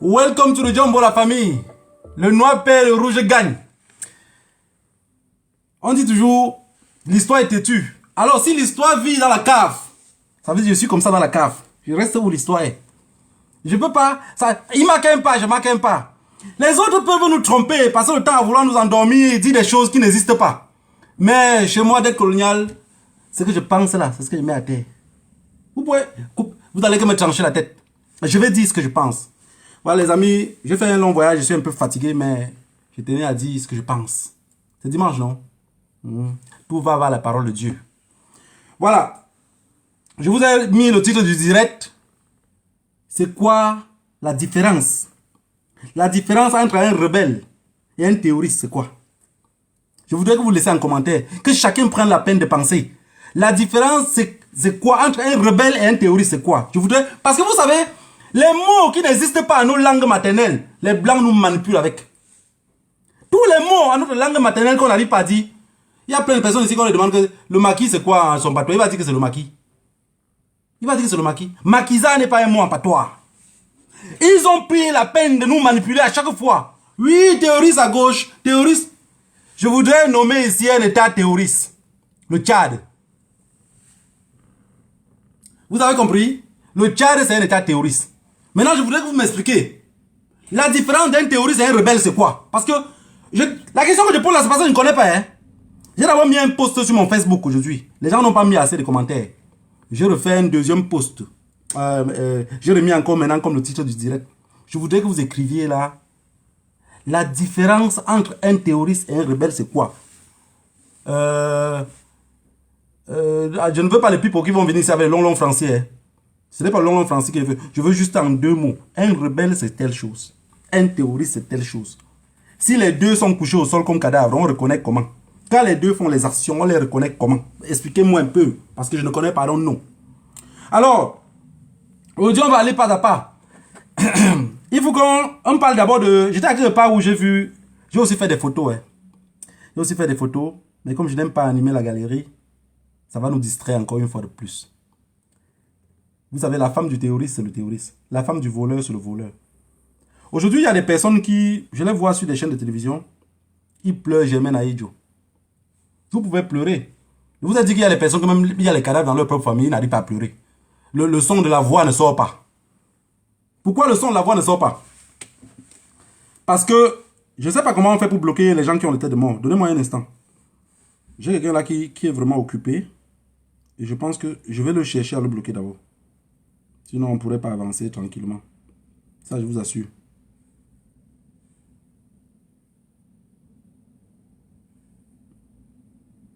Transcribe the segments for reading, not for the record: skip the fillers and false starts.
Welcome to the Jumbo, la famille. Le noir perd, le rouge gagne. On dit toujours, l'histoire est têtue. Alors, si l'histoire vit dans la cave, ça veut dire que je suis comme ça dans la cave. Je reste où l'histoire est. Je peux pas. Ça, il marque un pas, je marque un pas. Les autres peuvent nous tromper, passer le temps à vouloir nous endormir et dire des choses qui n'existent pas. Mais chez moi, d'être colonial, ce que je pense là, c'est ce que je mets à terre. Vous allez que me trancher la tête. Je vais dire ce que je pense. Voilà les amis, j'ai fait un long voyage, je suis un peu fatigué, mais je tenais à dire ce que je pense. C'est dimanche, non? Tout va vers la parole de Dieu. Voilà. Je vous ai mis le titre du direct. C'est quoi la différence? La différence entre un rebelle et un théoriste, c'est quoi? Je voudrais que vous laissiez en commentaire, que chacun prenne la peine de penser. La différence, c'est quoi entre un rebelle et un théoriste, c'est quoi? Je voudrais, parce que vous savez, les mots qui n'existent pas à nos langues maternelles, les blancs nous manipulent avec. Tous les mots à notre langue maternelle qu'on n'arrive pas à dire. Il y a plein de personnes ici qu'on leur demande que le maquis c'est quoi son patois. Il va dire que c'est le maquis. Il va dire que c'est le maquis. Maquisa n'est pas un mot en patois. Ils ont pris la peine de nous manipuler à chaque fois. Oui, théoriste à gauche, théoriste. Je voudrais nommer ici un état théoriste. Le Tchad. Vous avez compris? Le Tchad, c'est un état théoriste. Maintenant, je voudrais que vous m'expliquiez. La différence d'un théoriste et un rebelle, c'est quoi? Parce que la question que je pose là, c'est parce que je ne connais pas. Hein? J'ai d'abord mis un post sur mon Facebook aujourd'hui. Les gens n'ont pas mis assez de commentaires. Je refais un deuxième post. J'ai remis encore maintenant comme le titre du direct. Je voudrais que vous écriviez là. La différence entre un théoriste et un rebelle, c'est quoi? Je ne veux pas les people qui vont venir ici avec le long français. Hein. Ce n'est pas le long français que je veux. Je veux juste en deux mots. Un rebelle, c'est telle chose. Un théoriste, c'est telle chose. Si les deux sont couchés au sol comme cadavres, on reconnaît comment? Quand les deux font les actions, on les reconnaît comment? Expliquez-moi un peu, parce que je ne connais pas leur nom. Alors, aujourd'hui, on va aller pas à pas. Il faut qu'on parle d'abord de... J'étais à quelque part où j'ai vu... J'ai aussi fait des photos. Hein. J'ai aussi fait des photos, mais comme je n'aime pas animer la galerie, ça va nous distraire encore une fois de plus. Vous savez, la femme du théoriste, c'est le théoriste. La femme du voleur, c'est le voleur. Aujourd'hui, il y a des personnes qui, je les vois sur des chaînes de télévision, ils pleurent Germaine Aïdjo. Vous pouvez pleurer. Je vous ai dit qu'il y a des personnes, quand même, il y a les cadavres dans leur propre famille, ils n'arrivent pas à pleurer. Le son de la voix ne sort pas. Pourquoi le son de la voix ne sort pas? Parce que, je ne sais pas comment on fait pour bloquer les gens qui ont le tête de mort. Donnez-moi un instant. J'ai quelqu'un là qui est vraiment occupé. Et je pense que je vais le chercher à le bloquer d'abord. Sinon, on ne pourrait pas avancer tranquillement. Ça, je vous assure.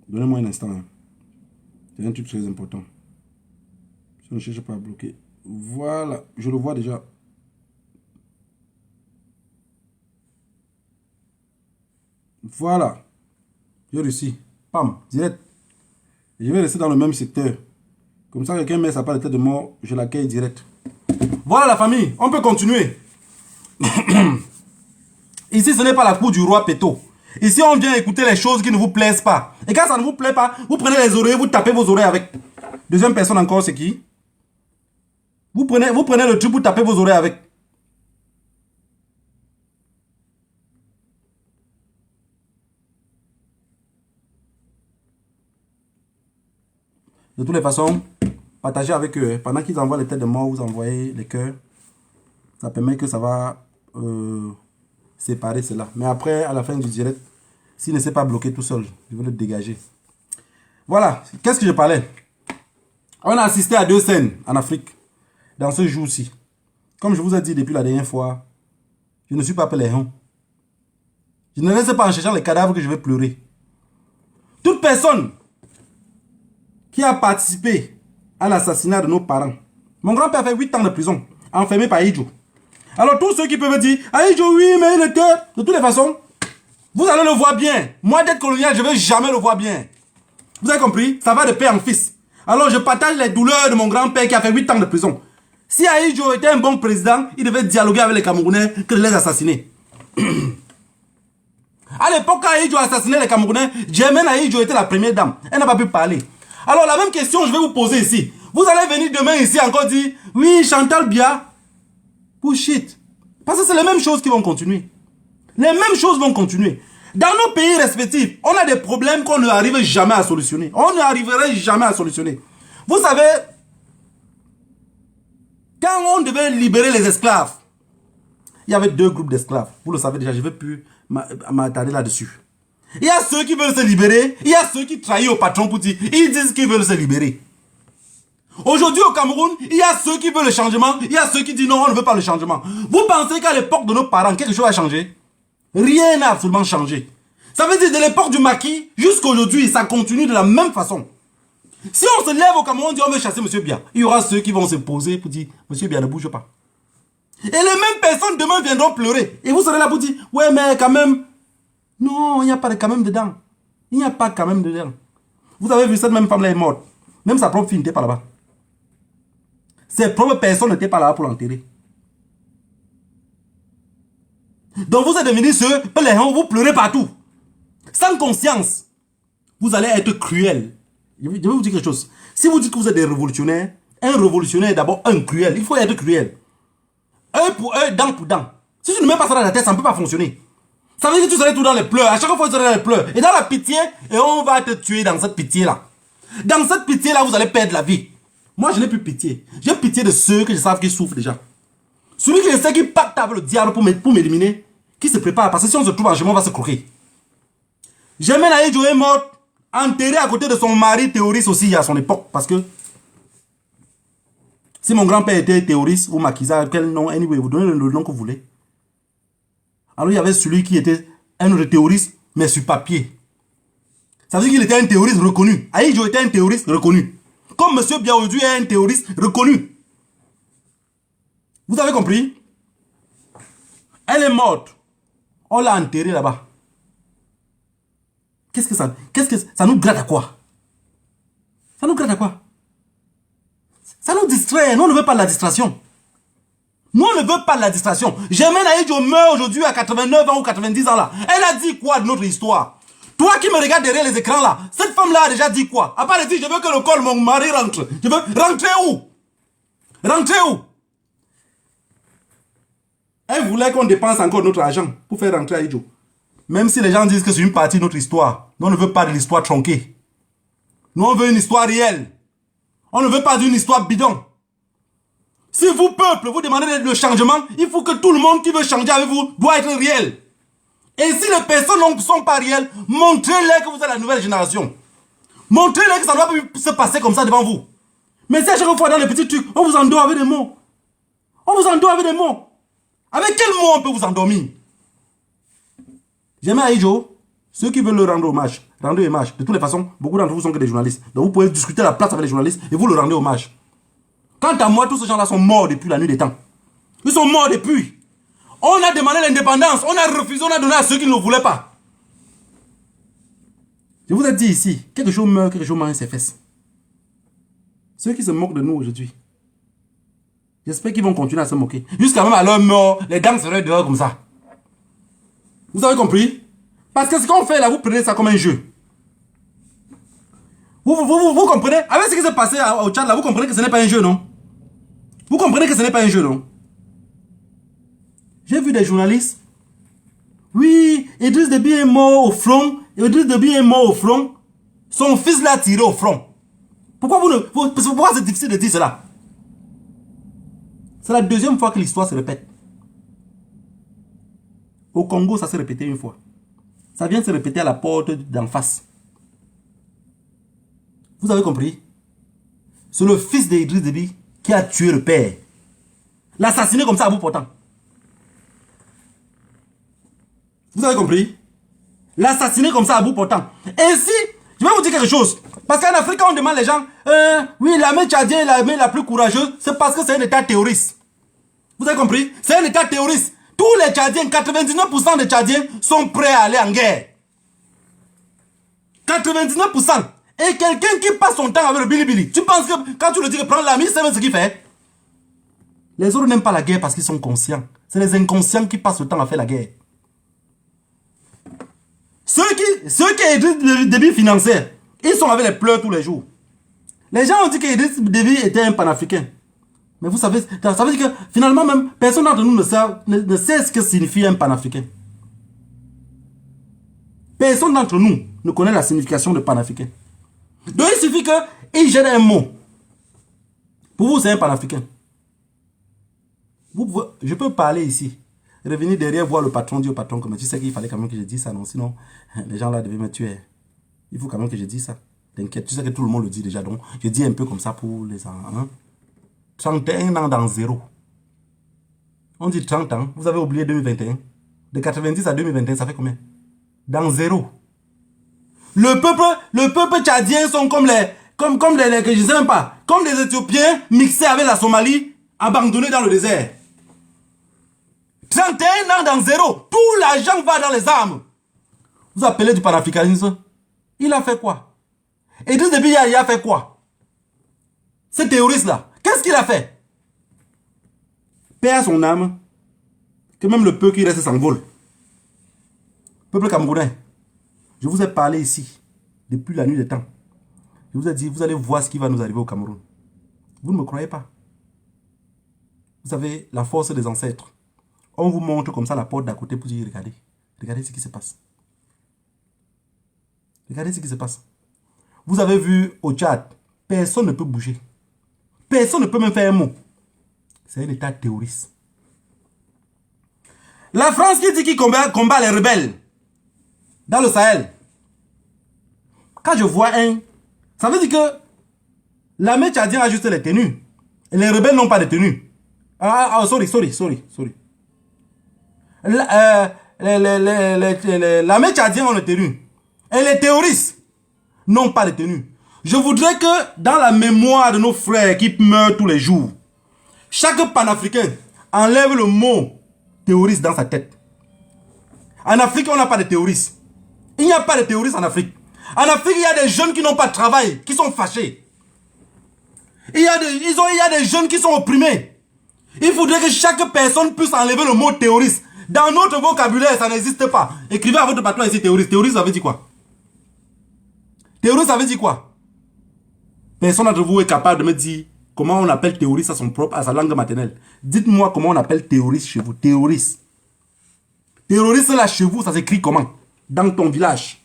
Donnez-moi un instant. Hein. C'est un truc très important. Je ne cherche pas à bloquer. Voilà. Je le vois déjà. Voilà. J'ai réussi. Pam. Direct. Je vais rester dans le même secteur. Comme ça, quelqu'un met sa part de tête de mort, je l'accueille direct. Voilà la famille, on peut continuer. Ici, ce n'est pas la cour du roi Péto. Ici, on vient écouter les choses qui ne vous plaisent pas. Et quand ça ne vous plaît pas, vous prenez les oreilles, vous tapez vos oreilles avec. Deuxième personne encore, c'est qui? Vous prenez le truc, vous tapez vos oreilles avec. De toutes les façons, partagez avec eux. Pendant qu'ils envoient les têtes de mort, vous envoyez les cœurs. Ça permet que ça va séparer cela. Mais après, à la fin du direct, s'il ne s'est pas bloqué tout seul, je vais le dégager. Voilà. Qu'est-ce que je parlais? On a assisté à deux scènes en Afrique dans ce jour-ci. Comme je vous ai dit depuis la dernière fois, je ne suis pas Péléon. Je ne laisse pas en cherchant les cadavres que je vais pleurer. Toute personne qui a participé à l'assassinat de nos parents. Mon grand-père a fait 8 ans de prison, enfermé par Aïdjo. Alors tous ceux qui peuvent dire, Aïdjo, oui, mais il était... De toutes les façons, vous allez le voir bien. Moi, d'être colonial, je ne vais jamais le voir bien. Vous avez compris? Ça va de père en fils. Alors je partage les douleurs de mon grand-père qui a fait 8 ans de prison. Si Aïdjo était un bon président, il devait dialoguer avec les Camerounais que de les assassiner. À l'époque, quand Aïdjo assassinait les Camerounais, Germaine Aïdjo était la première dame. Elle n'a pas pu parler. Alors la même question, je vais vous poser ici. Vous allez venir demain ici encore dire, oui, Chantal Bia. Bullshit. Parce que c'est les mêmes choses qui vont continuer. Les mêmes choses vont continuer. Dans nos pays respectifs, on a des problèmes qu'on n'arrive jamais à solutionner. On n'arriverait jamais à solutionner. Vous savez, quand on devait libérer les esclaves, il y avait deux groupes d'esclaves. Vous le savez déjà, je ne vais plus m'attarder là-dessus. Il y a ceux qui veulent se libérer, il y a ceux qui trahissent au patron pour dire, ils disent qu'ils veulent se libérer. Aujourd'hui au Cameroun, il y a ceux qui veulent le changement, il y a ceux qui disent non, on ne veut pas le changement. Vous pensez qu'à l'époque de nos parents, quelque chose a changé? Rien n'a absolument changé. Ça veut dire de l'époque du maquis jusqu'à aujourd'hui, ça continue de la même façon. Si on se lève au Cameroun et dit on veut chasser M. Biya, il y aura ceux qui vont se poser pour dire M. Biya ne bouge pas. Et les mêmes personnes demain viendront pleurer. Et vous serez là pour dire ouais mais quand même. Non, il n'y a pas de quand même dedans. Il n'y a pas quand même dedans. Vous avez vu cette même femme là est morte. Même sa propre fille n'était pas là-bas. Ses propres personnes n'étaient pas là pour l'enterrer. Donc vous êtes devenus ceux, vous pleurez partout. Sans conscience. Vous allez être cruel. Je vais vous dire quelque chose. Si vous dites que vous êtes des révolutionnaires, un révolutionnaire est d'abord un cruel. Il faut être cruel. Œil pour œil, dent pour dent. Si tu ne mets pas ça dans la tête, ça ne peut pas fonctionner. Ça veut dire que tu serais tout dans les pleurs. À chaque fois, tu serais dans les pleurs. Et dans la pitié, et on va te tuer dans cette pitié-là. Dans cette pitié-là, vous allez perdre la vie. Moi, je n'ai plus pitié. J'ai pitié de ceux que je sais qu'ils souffrent déjà. Celui qui sait qu'il pacte avec le diable pour m'éliminer, qui se prépare. Parce que si on se trouve en chemin, on va se croquer. Germaine Aïdjo est morte, enterrée à côté de son mari terroriste aussi à son époque. Parce que si mon grand-père était terroriste ou maquisard, quel nom, anyway, vous donnez le nom que vous voulez. Alors il y avait celui qui était un autre terroriste, mais sur papier. Ça veut dire qu'il était un terroriste reconnu. Aïdjo était un terroriste reconnu. Comme M. Biya aujourd'hui est un terroriste reconnu. Vous avez compris? Elle est morte. On l'a enterrée là-bas. Qu'est-ce que ça nous gratte à quoi? Ça nous gratte à quoi? Ça nous distrait. Nous, on ne veut pas de la distraction. Nous, on ne veut pas de la distraction. Germaine Aïdjo meurt aujourd'hui à 89 ans ou 90 ans là. Elle a dit quoi de notre histoire? Toi qui me regardes derrière les écrans là, cette femme-là a déjà dit quoi? À part de dire, je veux que le col, mon mari rentre. Je veux rentrer où? Rentrer où? Elle voulait qu'on dépense encore notre argent pour faire rentrer Aïdjo. Même si les gens disent que c'est une partie de notre histoire. Nous, on ne veut pas de l'histoire tronquée. Nous, on veut une histoire réelle. On ne veut pas d'une histoire bidon. Si vous, peuple, vous demandez le changement, il faut que tout le monde qui veut changer avec vous doit être réel. Et si les personnes ne sont pas réelles, montrez-les que vous êtes la nouvelle génération. Montrez-les que ça ne doit plus se passer comme ça devant vous. Mais si à chaque fois dans les petits trucs, on vous endort avec des mots. On vous endort avec des mots. Avec quel mot on peut vous endormir? J'aime Aïdjo, ceux qui veulent le rendre hommage, rendez hommage. De toutes les façons, beaucoup d'entre vous sont que des journalistes. Donc vous pouvez discuter à la place avec les journalistes et vous le rendez hommage. Quant à moi, tous ces gens-là sont morts depuis la nuit des temps. Ils sont morts depuis. On a demandé l'indépendance, on a refusé, on a donné à ceux qui ne le voulaient pas. Je vous ai dit ici, quelque chose meurt, quelque chose mange ses fesses. Ceux qui se moquent de nous aujourd'hui, j'espère qu'ils vont continuer à se moquer. Jusqu'à même à leur mort, les dames seraient dehors comme ça. Vous avez compris? Parce que ce qu'on fait là, vous prenez ça comme un jeu. Vous comprenez? Avec ce qui s'est passé au Tchad là, vous comprenez que ce n'est pas un jeu, non? Vous comprenez que ce n'est pas un jeu, non? J'ai vu des journalistes. Oui, Idriss Déby est mort au front. Idriss Déby est mort au front. Son fils l'a tiré au front. Pourquoi pourquoi c'est difficile de dire cela? C'est la deuxième fois que l'histoire se répète. Au Congo, ça s'est répété une fois. Ça vient de se répéter à la porte d'en face. Vous avez compris? C'est le fils d'Idriss Déby qui a tué le père. L'assassiné comme ça à bout portant. Vous avez compris? L'assassiné comme ça à bout portant. Et si, je vais vous dire quelque chose. Parce qu'en Afrique, on demande les gens, oui, l'armée tchadienne est l'armée la plus courageuse, c'est parce que c'est un état terroriste. Vous avez compris? C'est un état terroriste. Tous les Tchadiens, 99% des Tchadiens sont prêts à aller en guerre. 99%. Et quelqu'un qui passe son temps avec le bilibili, tu penses que quand tu le dis que prendre l'ami, c'est même ce qu'il fait? Les autres n'aiment pas la guerre parce qu'ils sont conscients. C'est les inconscients qui passent le temps à faire la guerre. Ceux qui Idriss Déby finançaient, ils sont avec les pleurs tous les jours. Les gens ont dit qu'Idriss Déby était un panafricain. Mais vous savez, ça veut dire que finalement même, personne d'entre nous ne sait ce que signifie un panafricain. Personne d'entre nous ne connaît la signification de panafricain. Donc il suffit qu'il jette un mot. Pour vous, c'est un panafricain. Je peux parler ici. Revenir derrière, voir le patron, dire au patron, comme tu sais qu'il fallait quand même que je dise ça, non? Sinon, les gens là devaient me tuer. Il faut quand même que je dise ça. T'inquiète, tu sais que tout le monde le dit déjà. Donc, je dis un peu comme ça pour les gens. Hein? 31 ans dans zéro. On dit 30 ans. Vous avez oublié 2021. De 90 à 2021, ça fait combien? Dans zéro. Le peuple tchadien sont comme les que je sais même pas. Comme les Éthiopiens mixés avec la Somalie, abandonnés dans le désert. 31 ans dans zéro. Tout l'argent va dans les armes. Vous appelez du panafricanisme. Il a fait quoi? Et Idriss Déby il a fait quoi? Ce terroriste-là, qu'est-ce qu'il a fait? Paix à son âme. Que même le peu qui reste s'envole. Peuple camerounais, je vous ai parlé ici, depuis la nuit des temps. Je vous ai dit, vous allez voir ce qui va nous arriver au Cameroun. Vous ne me croyez pas. Vous avez la force des ancêtres. On vous montre comme ça la porte d'à côté pour dire, regardez, regardez ce qui se passe. Regardez ce qui se passe. Vous avez vu au Tchad, personne ne peut bouger. Personne ne peut même faire un mot. C'est un état terroriste. La France qui dit qu'il combat les rebelles dans le Sahel. Quand je vois ça veut dire que l'armée tchadienne a juste les tenues. Et les rebelles n'ont pas de tenues. Sorry. L'armée tchadienne a les tenues. Et les terroristes n'ont pas de tenues. Je voudrais que dans la mémoire de nos frères qui meurent tous les jours, chaque panafricain enlève le mot terroriste dans sa tête. En Afrique, on n'a pas de terroristes. Il n'y a pas de terroristes en Afrique. En Afrique, il y a des jeunes qui n'ont pas de travail, qui sont fâchés. Il y a des jeunes qui sont opprimés. Il faudrait que chaque personne puisse enlever le mot terroriste. Dans notre vocabulaire, ça n'existe pas. Écrivez à votre patron ici terroriste. Terroriste, ça veut dire quoi? Terroriste, ça veut dire quoi? Personne d'entre vous est capable de me dire comment on appelle terroriste à sa langue maternelle. Dites-moi comment on appelle terroriste chez vous. Terroriste. Terroriste là chez vous, ça s'écrit comment? Dans ton village.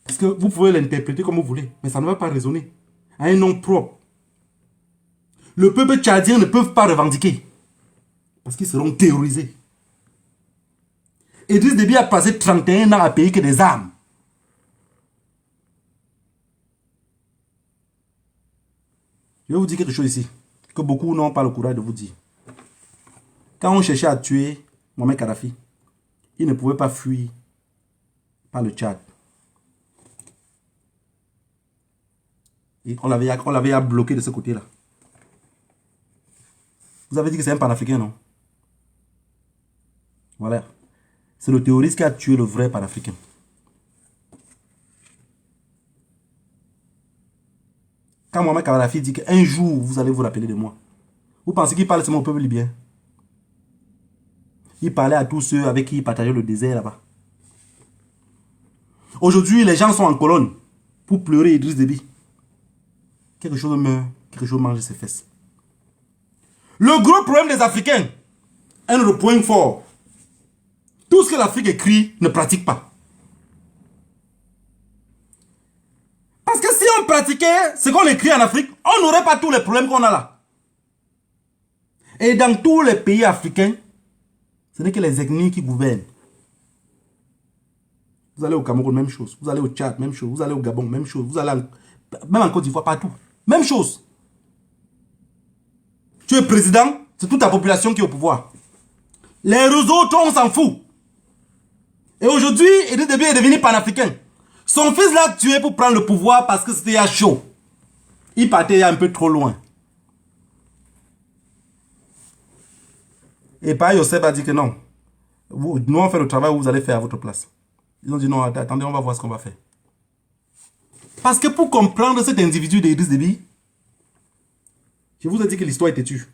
Parce que vous pouvez l'interpréter comme vous voulez, mais ça ne va pas résonner. À un nom propre. Le peuple tchadien ne peut pas revendiquer. Parce qu'ils seront terrorisés. Idriss Déby a passé 31 ans à payer que des armes. Je vais vous dire quelque chose ici, que beaucoup n'ont pas le courage de vous dire. Quand on cherchait à tuer Mohamed Kadhafi, il ne pouvait pas fuir par le Tchad. Et on l'avait bloqué de ce côté-là. Vous avez dit que c'est un panafricain, non? Voilà. C'est le terroriste qui a tué le vrai panafricain. Quand Mohamed Kadhafi dit qu'un jour, vous allez vous rappeler de moi. Vous pensez qu'il parle seulement au peuple libyen? Il parlait à tous ceux avec qui il partageait le désert là-bas. Aujourd'hui, les gens sont en colonne pour pleurer Idriss Déby. Quelque chose meurt, quelque chose mange ses fesses. Le gros problème des Africains, un autre point fort, tout ce que l'Afrique écrit ne pratique pas. Parce que si on pratiquait ce qu'on écrit en Afrique, on n'aurait pas tous les problèmes qu'on a là. Et dans tous les pays africains, ce n'est que les ethnies qui gouvernent. Vous allez au Cameroun, même chose. Vous allez au Tchad, même chose. Vous allez au Gabon, même chose. Vous allez même en Côte d'Ivoire, partout. Même chose. Tu es président, c'est toute ta population qui est au pouvoir. Les autres, on s'en fout. Et aujourd'hui, Idriss Déby est devenu panafricain. Son fils l'a tué pour prendre le pouvoir parce que c'était à chaud. Il partait un peu trop loin. Et par Yosef a dit que non. Nous, on fait le travail où vous allez faire à votre place. Ils ont dit non, attendez, on va voir ce qu'on va faire. Parce que pour comprendre cet individu d'Idriss Déby, je vous ai dit que l'histoire est têtue.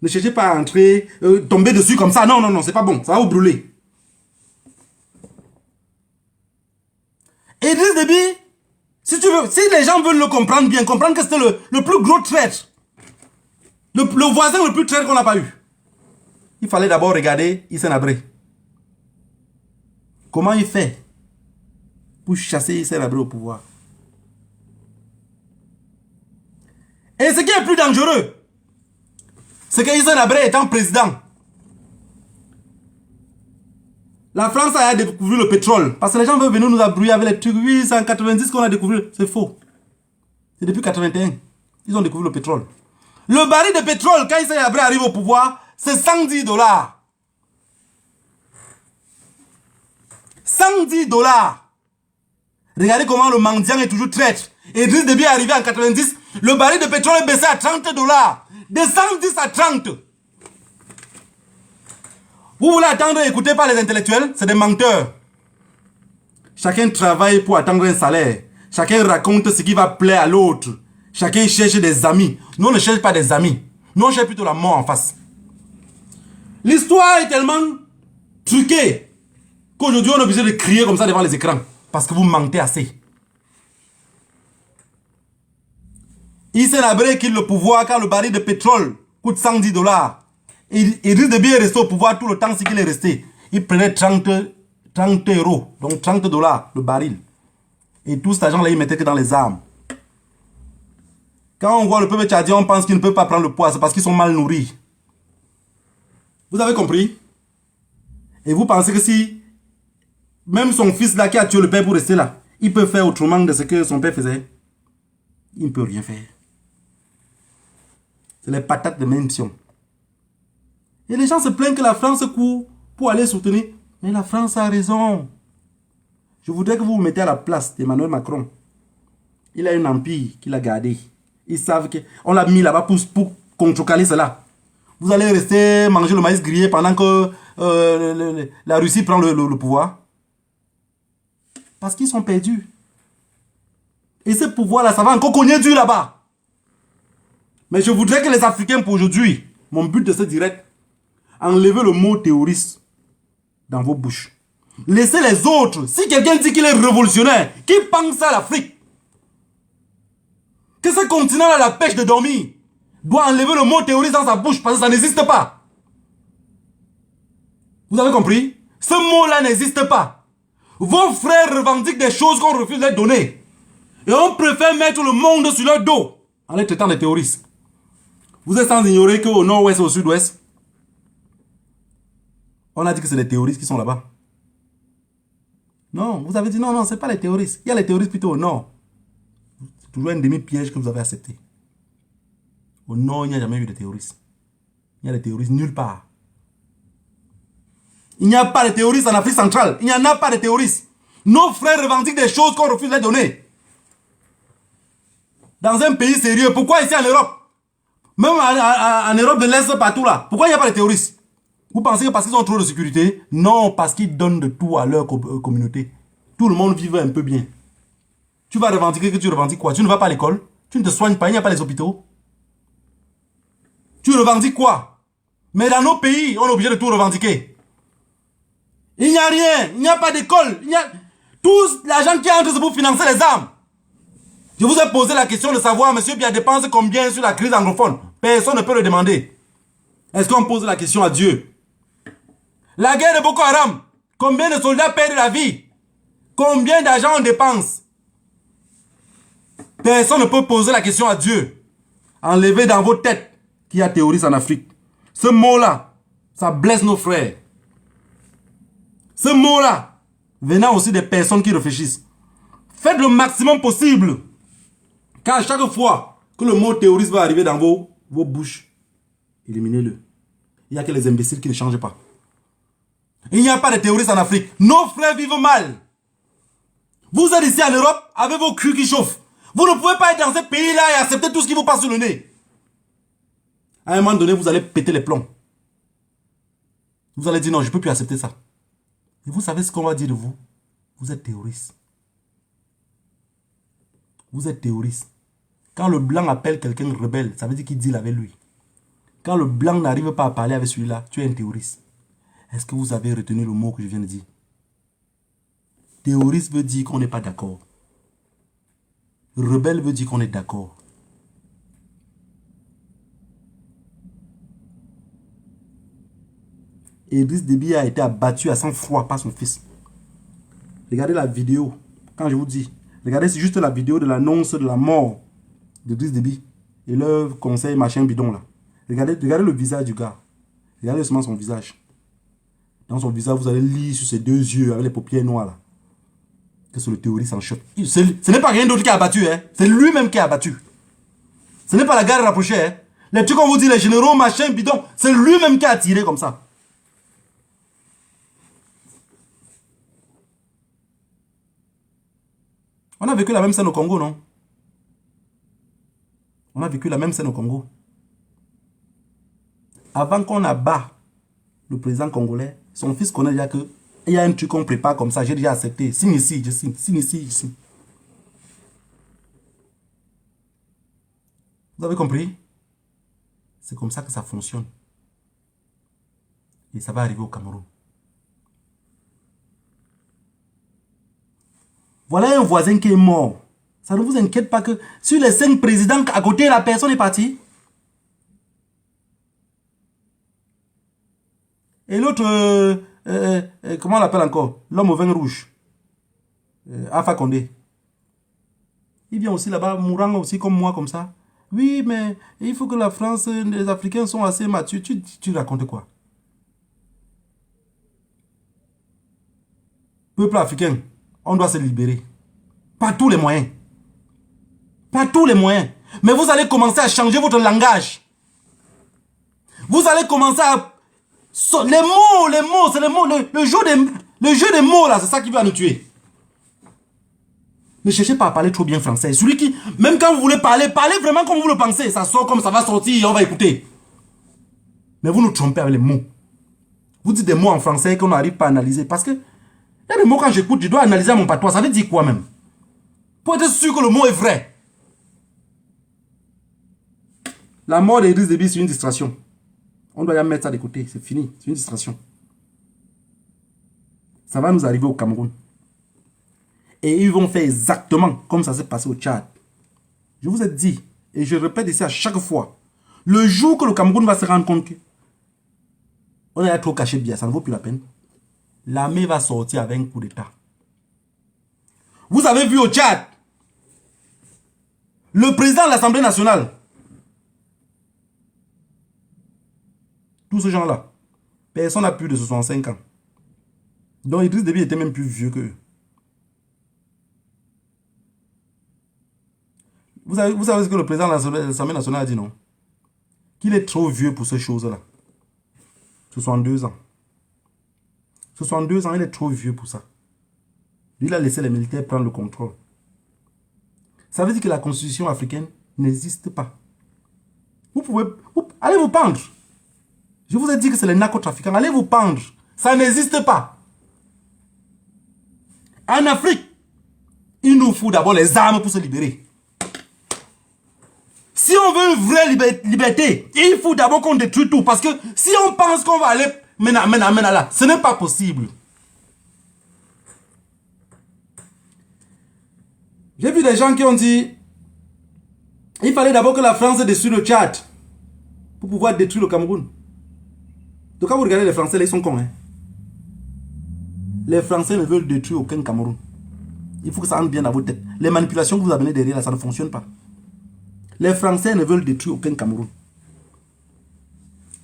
Ne cherchez pas à entrer, tomber dessus comme ça. Non, non, non, c'est pas bon. Ça va vous brûler. Idriss Déby, Si tu veux, si les gens veulent le comprendre bien, comprendre que c'était le plus gros traître, le voisin le plus traître qu'on n'a pas eu. Il fallait d'abord regarder Hissène Habré. Comment il fait pour chasser Hissène Habré au pouvoir? Et ce qui est plus dangereux, c'est que Hissène Habré étant président, la France a découvert le pétrole. Parce que les gens veulent venir nous abrouiller avec les trucs. Oui, c'est en 90 qu'on a découvert. C'est faux. C'est depuis 81. Ils ont découvert le pétrole. Le baril de pétrole, quand Hissène Habré arrive au pouvoir, c'est 110 dollars. 110 dollars. Regardez comment le mendiant est toujours traître. Et Idriss Déby est arrivé en 90. Le baril de pétrole est baissé à 30 dollars. De 110 à 30. Vous voulez attendre et écouter par les intellectuels? C'est des menteurs. Chacun travaille pour attendre un salaire. Chacun raconte ce qui va plaire à l'autre. Chacun cherche des amis. Nous, on ne cherche pas des amis. Nous, on cherche plutôt la mort en face. L'histoire est tellement truquée qu'aujourd'hui, on est obligé de crier comme ça devant les écrans. Parce que vous mentez assez. Hissène Habré quitte le pouvoir quand le baril de pétrole coûte 110 dollars. Idriss Déby est resté au pouvoir tout le temps, ce qu'il est resté. Il prenait 30 euros, donc 30 dollars le baril. Et tout cet argent-là, il mettait que dans les armes. Quand on voit le peuple tchadien, on pense qu'ils ne peuvent pas prendre le poids. C'est parce qu'ils sont mal nourris. Vous avez compris? Et vous pensez que si, même son fils là qui a tué le père pour rester là, il peut faire autrement de ce que son père faisait? Il ne peut rien faire. C'est les patates de même pion. Et les gens se plaignent que la France court pour aller soutenir. Mais la France a raison. Je voudrais que vous vous mettez à la place d'Emmanuel Macron. Il a un empire qu'il a gardé. Ils savent qu'on l'a mis là-bas pour contrecarrer cela. Vous allez rester manger le maïs grillé pendant que la Russie prend le pouvoir. Parce qu'ils sont perdus. Et ce pouvoir-là, ça va encore cogner dur là-bas. Mais je voudrais que les Africains, pour aujourd'hui, mon but de ce direct, enlevez le mot terroriste dans vos bouches. Laissez les autres. Si quelqu'un dit qu'il est révolutionnaire, qu'il pense à l'Afrique, que ce continent a la pêche de dormir, doit enlever le mot terroriste dans sa bouche parce que ça n'existe pas. Vous avez compris? Ce mot-là n'existe pas. Vos frères revendiquent des choses qu'on refuse de leur donner. Et on préfère mettre le monde sur leur dos en les traitant de terroristes. Vous êtes sans ignorer qu'au nord-ouest et au sud-ouest, on a dit que c'est les terroristes qui sont là-bas. Non, vous avez dit non, ce n'est pas les terroristes. Il y a les terroristes plutôt au nord. C'est toujours un demi-piège que vous avez accepté. Au nord, il n'y a jamais eu de terroristes. Il y a des terroristes nulle part. Il n'y a pas de terroristes en Afrique centrale. Il n'y en a pas de terroristes. Nos frères revendiquent des choses qu'on refuse de les donner. Dans un pays sérieux, pourquoi ici en Europe? Même en Europe de l'Est, partout là, pourquoi il n'y a pas de terroristes? Vous pensez que parce qu'ils ont trop de sécurité? Non, parce qu'ils donnent de tout à leur communauté. Tout le monde vit un peu bien. Tu vas revendiquer que tu revendiques quoi? Tu ne vas pas à l'école? Tu ne te soignes pas? Il n'y a pas les hôpitaux? Tu revendiques quoi? Mais dans nos pays, on est obligé de tout revendiquer. Il n'y a rien. Il n'y a pas d'école. Tout l'argent qui entre, c'est pour financer les armes. Je vous ai posé la question de savoir, monsieur Biya dépense combien sur la crise anglophone. Personne ne peut le demander. Est-ce qu'on pose la question à Dieu? La guerre de Boko Haram, combien de soldats perdent la vie? Combien d'argent on dépense? Personne ne peut poser la question à Dieu. Enlevez dans vos têtes qu'il y a terroristes en Afrique. Ce mot-là, ça blesse nos frères. Ce mot-là, venant aussi des personnes qui réfléchissent. Faites le maximum possible. Car chaque fois que le mot terroriste va arriver dans vos bouches, éliminez-le. Il n'y a que les imbéciles qui ne changent pas. Il n'y a pas de terroristes en Afrique. Nos frères vivent mal. Vous êtes ici en Europe avec vos culs qui chauffent. Vous ne pouvez pas être dans ce pays-là et accepter tout ce qui vous passe sur le nez. À un moment donné, vous allez péter les plombs. Vous allez dire non, je ne peux plus accepter ça. Et vous savez ce qu'on va dire de vous? Vous êtes terroriste. Vous êtes terroriste. Quand le blanc appelle quelqu'un rebelle, ça veut dire qu'il deal avec lui. Quand le blanc n'arrive pas à parler avec celui-là, tu es un terroriste. Est-ce que vous avez retenu le mot que je viens de dire? Terroriste veut dire qu'on n'est pas d'accord. Rebelle veut dire qu'on est d'accord. Idriss Déby a été abattu à sang-froid par son fils. Regardez la vidéo. Quand je vous dis, regardez, c'est juste la vidéo de l'annonce de la mort d'Idriss Déby. Et le conseil machin bidon là. Regardez le visage du gars. Regardez seulement son visage. Dans son visage, vous allez lire sur ses deux yeux avec les paupières noires là. Que c'est le terroriste en choc. Ce n'est pas rien d'autre qui a abattu, hein. C'est lui-même qui a abattu. Ce n'est pas la garde rapprochée, hein. Les trucs qu'on vous dit, les généraux, machin, bidon, c'est lui-même qui a tiré comme ça. On a vécu la même scène au Congo, non? On a vécu la même scène au Congo. Avant qu'on abat le président congolais, son fils connaît déjà que il y a un truc qu'on prépare comme ça, j'ai déjà accepté. Signe ici, je signe. Signe ici, je signe. Vous avez compris? C'est comme ça que ça fonctionne. Et ça va arriver au Cameroun. Voilà un voisin qui est mort. Ça ne vous inquiète pas que sur les 5 présidents à côté, la personne est partie. Et l'autre, comment on l'appelle encore? L'homme au vin rouge. Alpha Condé. Il vient aussi là-bas, mourant aussi comme moi, comme ça. Oui, mais il faut que la France, les Africains sont assez matures. Tu racontes quoi? Peuple africain, on doit se libérer. Par tous les moyens. Par tous les moyens. Mais vous allez commencer à changer votre langage. Vous allez commencer à... Les mots, c'est les mots. Le jeu des mots, là, c'est ça qui va nous tuer. Ne cherchez pas à parler trop bien français. Celui qui, même quand vous voulez parler, parlez vraiment comme vous le pensez. Ça sort comme ça va sortir et on va écouter. Mais vous nous trompez avec les mots. Vous dites des mots en français qu'on n'arrive pas à analyser. Parce que, il y a des mots quand j'écoute, je dois analyser à mon patois. Ça veut dire quoi même? Pour être sûr que le mot est vrai. La mort d'Idriss Déby, c'est une distraction. On doit y mettre ça de côté. C'est fini. C'est une distraction. Ça va nous arriver au Cameroun. Et ils vont faire exactement comme ça s'est passé au Tchad. Je vous ai dit, et je répète ici à chaque fois, le jour que le Cameroun va se rendre compte que on a trop caché bien, ça ne vaut plus la peine, l'armée va sortir avec un coup d'État. Vous avez vu au Tchad, le président de l'Assemblée nationale, tous ces gens-là, personne n'a plus de 65 ans. Donc Idriss Déby était même plus vieux qu'eux. Vous savez ce que le président de l'Assemblée nationale a dit, non? Qu'il est trop vieux pour ces choses-là. 62 ans. 62 ans, il est trop vieux pour ça. Lui, il a laissé les militaires prendre le contrôle. Ça veut dire que la constitution africaine n'existe pas. Vous pouvez... allez vous pendre. Je vous ai dit que c'est les narcotrafiquants. Allez vous pendre. Ça n'existe pas. En Afrique, il nous faut d'abord les armes pour se libérer. Si on veut une vraie liberté, il faut d'abord qu'on détruise tout. Parce que si on pense qu'on va aller là, ce n'est pas possible. J'ai vu des gens qui ont dit il fallait d'abord que la France détruise le Tchad pour pouvoir détruire le Cameroun. Donc quand vous regardez les Français, là, ils sont cons. Hein? Les Français ne veulent détruire aucun Cameroun. Il faut que ça entre bien dans votre tête. Les manipulations que vous amenez derrière, là, ça ne fonctionne pas. Les Français ne veulent détruire aucun Cameroun.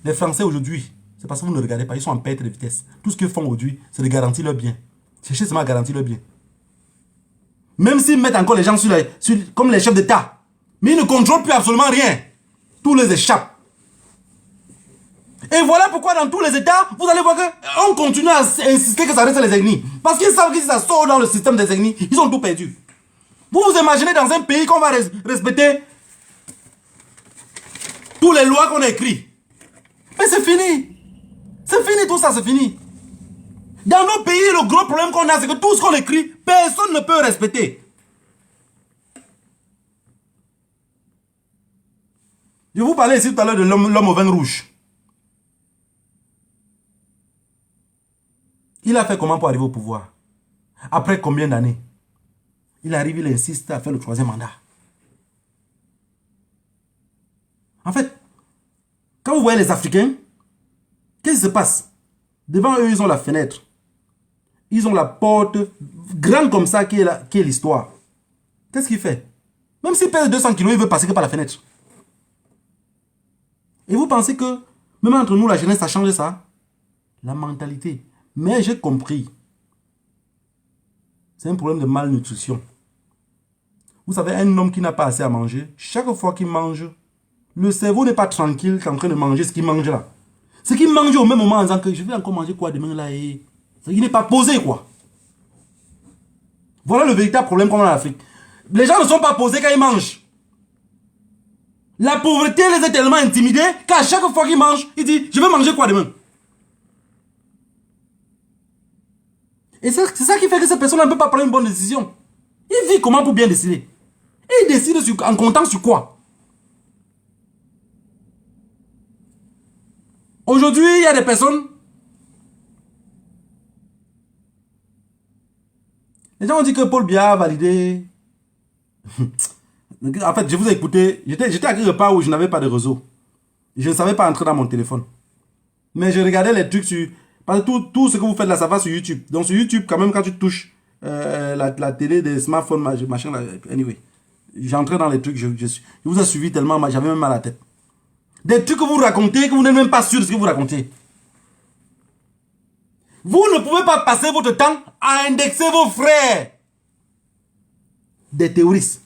Les Français aujourd'hui, c'est parce que vous ne regardez pas, ils sont en perte de vitesse. Tout ce qu'ils font aujourd'hui, c'est de garantir leur bien. Cherchez seulement à garantir leur bien. Même s'ils mettent encore les gens comme les chefs d'État, mais ils ne contrôlent plus absolument rien. Tout les échappe. Et voilà pourquoi dans tous les États, vous allez voir qu'on continue à insister que ça reste les ethnies. Parce qu'ils savent que si ça sort dans le système des ethnies, ils ont tout perdu. Vous vous imaginez dans un pays qu'on va respecter toutes les lois qu'on a écrites. Mais c'est fini. C'est fini tout ça, c'est fini. Dans nos pays, le gros problème qu'on a, c'est que tout ce qu'on écrit, personne ne peut respecter. Je vous parlais ici tout à l'heure de l'homme au vin rouge. Il a fait comment pour arriver au pouvoir? Après combien d'années? Il arrive, il insiste à faire le 3e mandat. En fait, quand vous voyez les Africains, qu'est-ce qui se passe? Devant eux, ils ont la fenêtre. Ils ont la porte grande comme ça qui est l'histoire. Qu'est-ce qu'il fait? Même s'il pèse 200 kilos, il veut passer que par la fenêtre. Et vous pensez que, même entre nous, la jeunesse a changé ça? La mentalité. Mais j'ai compris. C'est un problème de malnutrition. Vous savez, un homme qui n'a pas assez à manger, chaque fois qu'il mange, le cerveau n'est pas tranquille qu'en train de manger ce qu'il mange là. Ce qu'il mange au même moment en disant que je vais encore manger quoi demain là et... Il n'est pas posé quoi. Voilà le véritable problème qu'on a en Afrique. Les gens ne sont pas posés quand ils mangent. La pauvreté les a tellement intimidés qu'à chaque fois qu'ils mangent, ils disent je vais manger quoi demain. Et c'est ça qui fait que cette personne ne peut pas prendre une bonne décision. Il vit comment pour bien décider? Et il décide en comptant sur quoi? Aujourd'hui, il y a des personnes... Les gens ont dit que Paul Biya a validé... En fait, je vous ai écouté. J'étais à quelque part où je n'avais pas de réseau. Je ne savais pas entrer dans mon téléphone. Mais je regardais les trucs sur... Parce que tout ce que vous faites là, ça va sur YouTube. Donc sur YouTube, quand même, quand tu touches la télé des smartphones, machin, là, anyway. J'entrais dans les trucs, je vous ai suivi tellement, j'avais même mal à la tête. Des trucs que vous racontez, que vous n'êtes même pas sûr de ce que vous racontez. Vous ne pouvez pas passer votre temps à indexer vos frères. Des théoristes.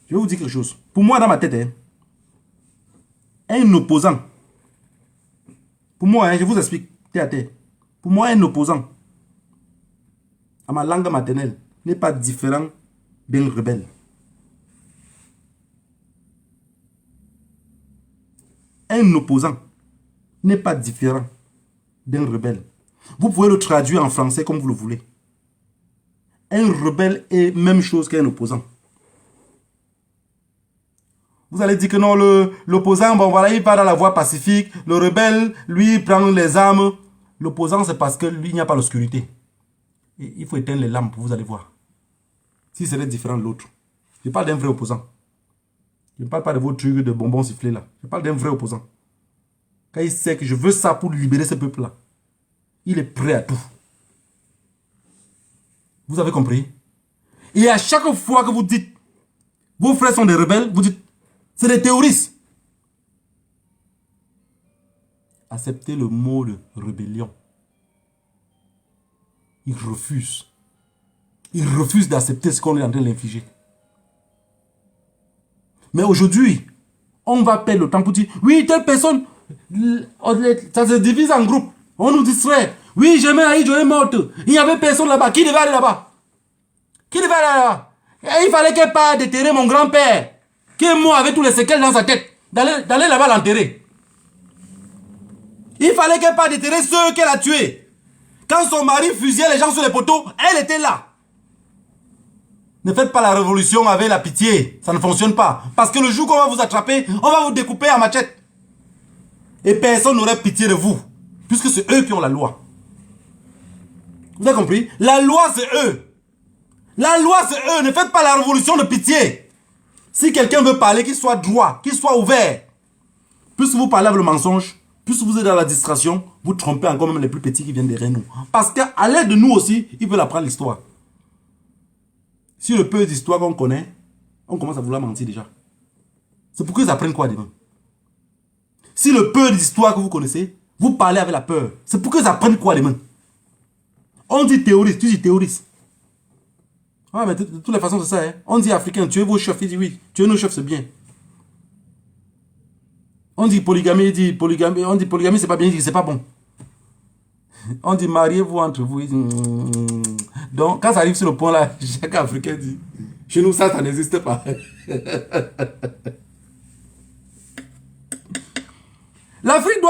Je vais vous dire quelque chose. Pour moi, dans ma tête, un opposant. Pour moi, je vous explique, terre à terre. Pour moi, un opposant à ma langue maternelle n'est pas différent d'un rebelle. Un opposant n'est pas différent d'un rebelle. Vous pouvez le traduire en français comme vous le voulez. Un rebelle est même chose qu'un opposant. Vous allez dire que non, l'opposant, bon voilà, il part dans la voie pacifique. Le rebelle, lui, il prend les armes. L'opposant, c'est parce que lui, il n'y a pas l'obscurité. Il faut éteindre les lampes, vous allez voir. Si c'est différent de l'autre. Je parle d'un vrai opposant. Je ne parle pas de vos trucs de bonbons sifflés là. Je parle d'un vrai opposant. Quand il sait que je veux ça pour libérer ce peuple-là, il est prêt à tout. Vous avez compris? Et à chaque fois que vous dites, vos frères sont des rebelles, vous dites, c'est des terroristes. Acceptez le mot de rébellion. Ils refusent. Ils refusent d'accepter ce qu'on est en train de l'infliger. Mais aujourd'hui, on va perdre le temps pour dire, oui, telle personne, ça se divise en groupes. On nous distrait. Oui, jamais Aïdjo est morte. Il n'y avait personne là-bas. Qui devait aller là-bas? Qui devait aller là-bas? Et il fallait qu'elle parte déterrer mon grand-père, qui est mort avec tous les séquelles dans sa tête, d'aller là-bas l'enterrer. Il fallait qu'elle parte déterrer ceux qu'elle a tués. Quand son mari fusillait les gens sur les poteaux, elle était là. Ne faites pas la révolution avec la pitié. Ça ne fonctionne pas. Parce que le jour qu'on va vous attraper, on va vous découper à machette. Et personne n'aurait pitié de vous. Puisque c'est eux qui ont la loi. Vous avez compris? La loi, c'est eux. La loi, c'est eux. Ne faites pas la révolution de pitié. Si quelqu'un veut parler, qu'il soit droit, qu'il soit ouvert. Plus vous parlez avec le mensonge, plus vous êtes dans la distraction, vous trompez encore même les plus petits qui viennent derrière nous. Parce qu'à l'aide de nous aussi, ils veulent apprendre l'histoire. Si le peu d'histoire qu'on connaît, on commence à vouloir mentir déjà. C'est pour qu'ils apprennent quoi demain? Si le peu d'histoire que vous connaissez, vous parlez avec la peur, c'est pour qu'ils apprennent quoi demain? On dit terroriste, tu dis terroriste. Ah, mais de toutes les façons, c'est ça. Hein? On dit africain, tuez vos chefs, il dit oui, tuez nos chefs, c'est bien. On dit polygamie, il dit polygamie, on dit polygamie, c'est pas bien, il dit c'est pas bon. On dit mariez-vous entre vous. Il dit, Donc, quand ça arrive sur le point là, chaque Africain dit, chez nous, ça n'existe pas. L'Afrique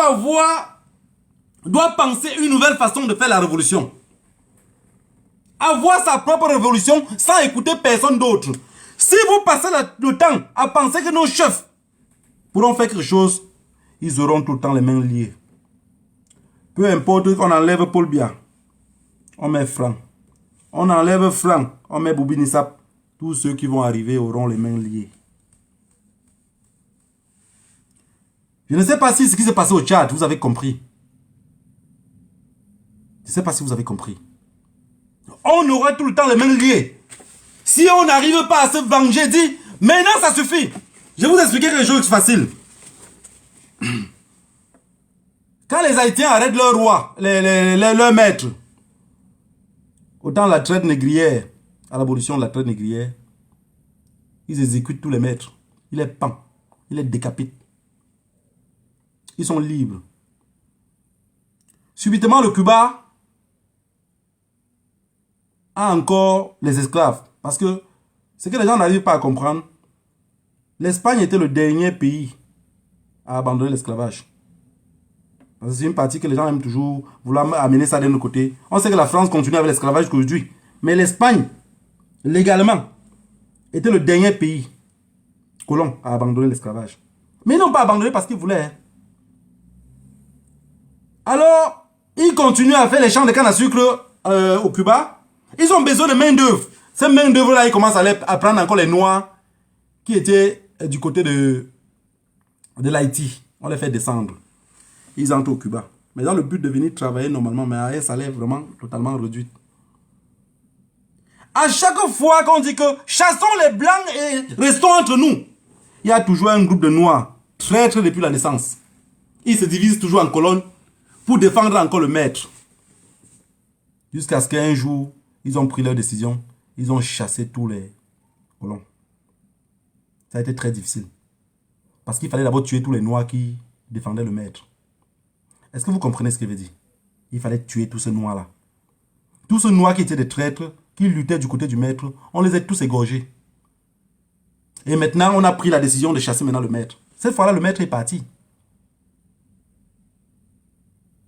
doit penser une nouvelle façon de faire la révolution. Avoir sa propre révolution sans écouter personne d'autre. Si vous passez le temps à penser que nos chefs pourront faire quelque chose, ils auront tout le temps les mains liées. Peu importe qu'on enlève Paul Biya, on met Franc. On enlève Franc, on met Boubi Nissap. Tous ceux qui vont arriver auront les mains liées. Je ne sais pas si ce qui s'est passé au Tchad, vous avez compris. Je ne sais pas si vous avez compris. On aura tout le temps les mêmes liés. Si on n'arrive pas à se venger, dit, maintenant ça suffit. Je vais vous expliquer quelque chose de facile. Quand les Haïtiens arrêtent leur roi, leur maître, autant la traite négrière, à l'abolition de la traite négrière, ils exécutent tous les maîtres. Ils les pendent, ils les décapitent. Ils sont libres. Subitement, le Cuba a encore les esclaves. Parce que ce que les gens n'arrivent pas à comprendre, l'Espagne était le dernier pays à abandonner l'esclavage. Parce que c'est une partie que les gens aiment toujours vouloir amener ça d'un autre côté. On sait que la France continue avec l'esclavage aujourd'hui. Mais l'Espagne, légalement, était le dernier pays colon à abandonner l'esclavage. Mais ils n'ont pas abandonné parce qu'ils voulaient. Hein. Alors, ils continuent à faire les champs de canne à sucre au Cuba. Ils ont besoin de main-d'œuvre. Ces main-d'œuvre-là, ils commencent à prendre encore les Noirs qui étaient du côté de l'Haïti. On les fait descendre. Ils entrent au Cuba. Mais dans le but de venir travailler normalement, mais à un salaire vraiment totalement réduit. À chaque fois qu'on dit que chassons les blancs et restons entre nous, il y a toujours un groupe de noirs, traîtres depuis la naissance. Ils se divisent toujours en colonnes pour défendre encore le maître. Jusqu'à ce qu'un jour, ils ont pris leur décision, ils ont chassé tous les colons. Ça a été très difficile. Parce qu'il fallait d'abord tuer tous les noirs qui défendaient le maître. Est-ce que vous comprenez ce qu'il veut dire? Il fallait tuer tous ces noirs-là. Tous ces noirs qui étaient des traîtres, qui luttaient du côté du maître, on les a tous égorgés. Et maintenant, on a pris la décision de chasser maintenant le maître. Cette fois-là, le maître est parti.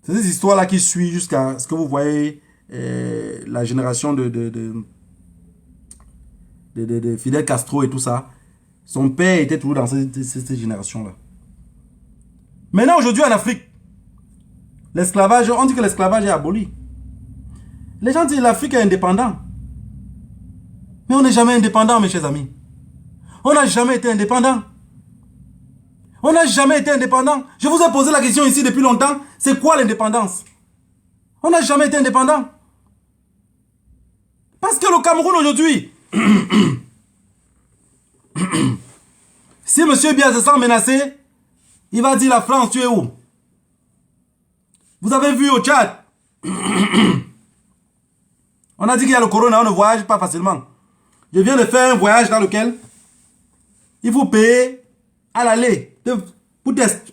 C'est ces histoires-là qui suivent jusqu'à ce que vous voyez la génération de Fidel Castro et tout ça. Son père était toujours dans cette génération-là. Maintenant, aujourd'hui en Afrique, l'esclavage, on dit que l'esclavage est aboli. Les gens disent que l'Afrique est indépendante. Mais on n'est jamais indépendant, mes chers amis. On n'a jamais été indépendant. On n'a jamais été indépendant. Je vous ai posé la question ici depuis longtemps. C'est quoi l'indépendance? On n'a jamais été indépendant. Parce que le Cameroun aujourd'hui, si M. Biya se sent menacé, il va dire la France, tu es où? Vous avez vu au Tchad, on a dit qu'il y a le corona, on ne voyage pas facilement. Je viens de faire un voyage dans lequel il faut payer à l'aller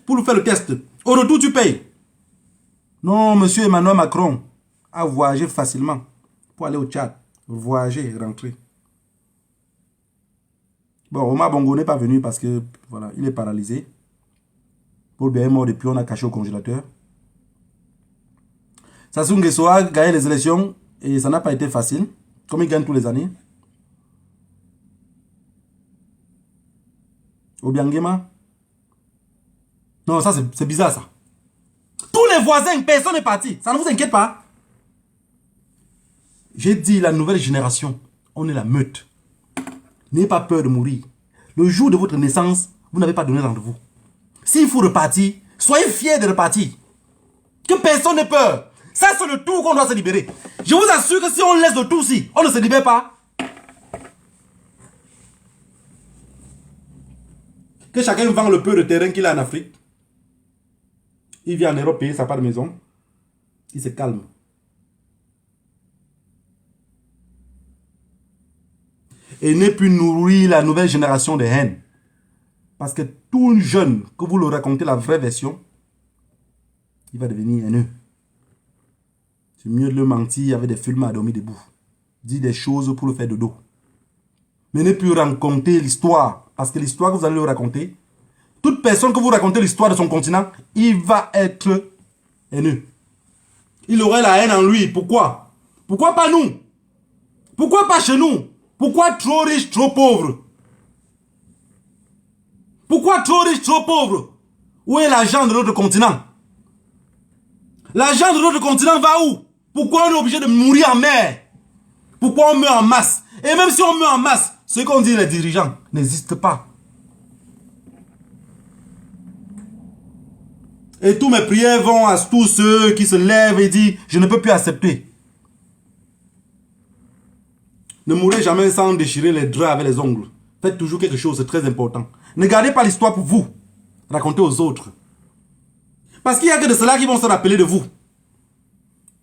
pour faire le test. Au retour, tu payes. Non, monsieur Emmanuel Macron a voyagé facilement pour aller au Tchad. Voyager et rentrer. Bon, Omar Bongo n'est pas venu parce que, voilà, il est paralysé. Paul Biya est mort depuis, on a caché au congélateur. Sassou Nguesso a gagné les élections et ça n'a pas été facile, comme il gagne tous les années. Obiangema. Non, ça c'est bizarre ça. Tous les voisins, personne n'est parti. Ça ne vous inquiète pas. J'ai dit la nouvelle génération, on est la meute. N'ayez pas peur de mourir. Le jour de votre naissance, vous n'avez pas donné rendez-vous. S'il faut repartir, soyez fiers de repartir. Que personne n'ait peur. Ça, c'est le tour qu'on doit se libérer. Je vous assure que si on laisse le tour ici, on ne se libère pas. Que chacun vend le peu de terrain qu'il a en Afrique. Il vient en Europe payer sa part de maison. Il se calme. Et ne plus nourrir la nouvelle génération de haine. Parce que tout jeune, que vous le racontez la vraie version, il va devenir haineux. C'est mieux de le mentir avec des films à dormir debout. Dire des choses pour le faire de dos. Mais ne plus raconter l'histoire. Parce que l'histoire que vous allez le raconter, toute personne que vous racontez l'histoire de son continent, il va être haineux. Il aurait la haine en lui. Pourquoi? Pourquoi pas nous? Pourquoi pas chez nous? Pourquoi trop riche, trop pauvre? Pourquoi trop riche, trop pauvre? Où est l'argent de notre continent? L'argent de notre continent va où? Pourquoi on est obligé de mourir en mer? Pourquoi on meurt en masse? Et même si on meurt en masse, ce qu'on dit les dirigeants n'existe pas. Et tous mes prières vont à tous ceux qui se lèvent et disent, je ne peux plus accepter. Ne mourrez jamais sans déchirer les draps avec les ongles. Faites toujours quelque chose, c'est très important. Ne gardez pas l'histoire pour vous. Racontez aux autres. Parce qu'il n'y a que de cela qui vont se rappeler de vous.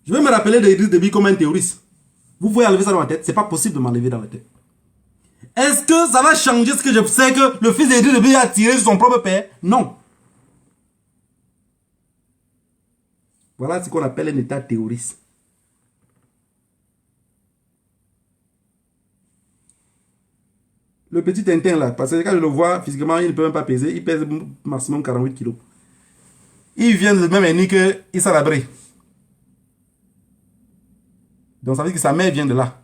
Je vais me rappeler d'Idriss Déby comme un terroriste. Vous pouvez enlever ça dans ma tête. C'est pas possible de m'enlever dans la tête. Est-ce que ça va changer ce que je sais que le fils d'Idriss Déby a tiré sur son propre père? Non. Voilà ce qu'on appelle un état terroriste. Le petit Tintin là, parce que quand je le vois physiquement, il ne peut même pas peser. Il pèse maximum 48 kilos. Il vient de même ennemi que Issa Labré. Donc ça veut dire que sa mère vient de là.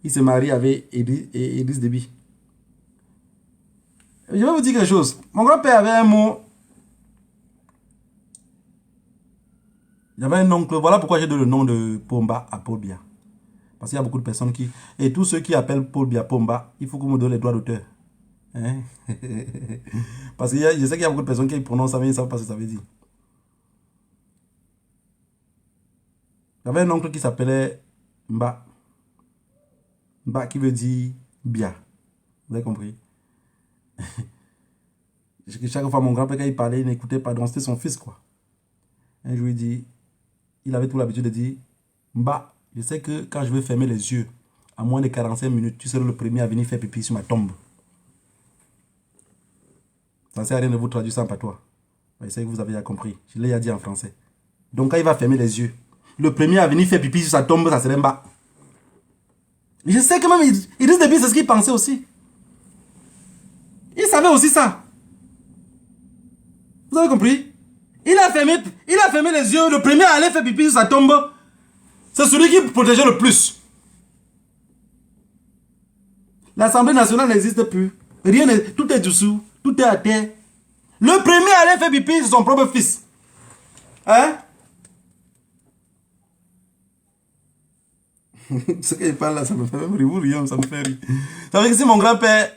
Il se marie avec Idriss Déby. Je vais vous dire quelque chose. Mon grand-père avait un mot. Il y avait un oncle. Voilà pourquoi j'ai donné le nom de Pomba à Paul Biya. Parce qu'il y a beaucoup de personnes qui... Et tous ceux qui appellent Paul Biya Pomba, il faut qu'on me donne les droits d'auteur. Hein? Parce que je sais qu'il y a beaucoup de personnes qui prononcent ça, mais ils ne savent pas ce que ça veut dire. J'avais un oncle qui s'appelait Mba. Mba qui veut dire Bia. Vous avez compris? Chaque fois, mon grand-père, quand il parlait, il n'écoutait pas. Donc, c'était son fils, quoi. Un jour, il dit... Il avait tout l'habitude de dire... Mba, je sais que quand je vais fermer les yeux, à moins de 45 minutes, tu seras le premier à venir faire pipi sur ma tombe. Ça ne sert à rien de vous traduire ça en patois. Je sais que vous avez déjà compris. Je l'ai déjà dit en français. Donc, quand il va fermer les yeux, le premier à venir faire pipi sur sa tombe, ça serait Mba. Je sais que même Idriss Déby, c'est ce qu'il pensait aussi. Il savait aussi ça. Vous avez compris? Il a fermé les yeux. Le premier à aller faire pipi sur sa tombe, c'est celui qui protégeait le plus. L'Assemblée nationale n'existe plus. Rien n'est, tout est dessous. Tout est à terre. Le premier à aller faire pipi sur son propre fils. Hein? Ce qu'il parle là, ça me fait même rire. Ça me fait rire. Ça veut dire que si mon grand-père...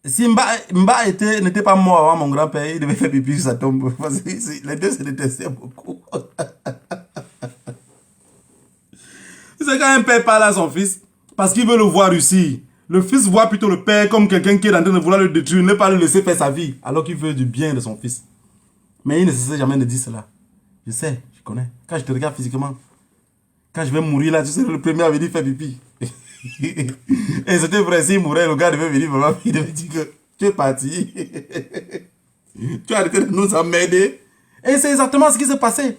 Si Mba n'était pas mort avant mon grand-père, il devait faire pipi sur sa tombe. Parce que les deux se détestaient beaucoup. C'est quand un père parle à son fils, parce qu'il veut le voir réussir. Le fils voit plutôt le père comme quelqu'un qui est en train de vouloir le détruire, ne pas le laisser faire sa vie, alors qu'il veut du bien de son fils. Mais il ne cesse jamais de dire cela. Je sais, je connais. Quand je te regarde physiquement, quand je vais mourir là, tu seras le premier à venir faire pipi. Et c'était vrai, s'il mourait, le gars devait venir vraiment, il devait dire que tu es parti. Tu as arrêté de nous emmerder. Et c'est exactement ce qui s'est passé.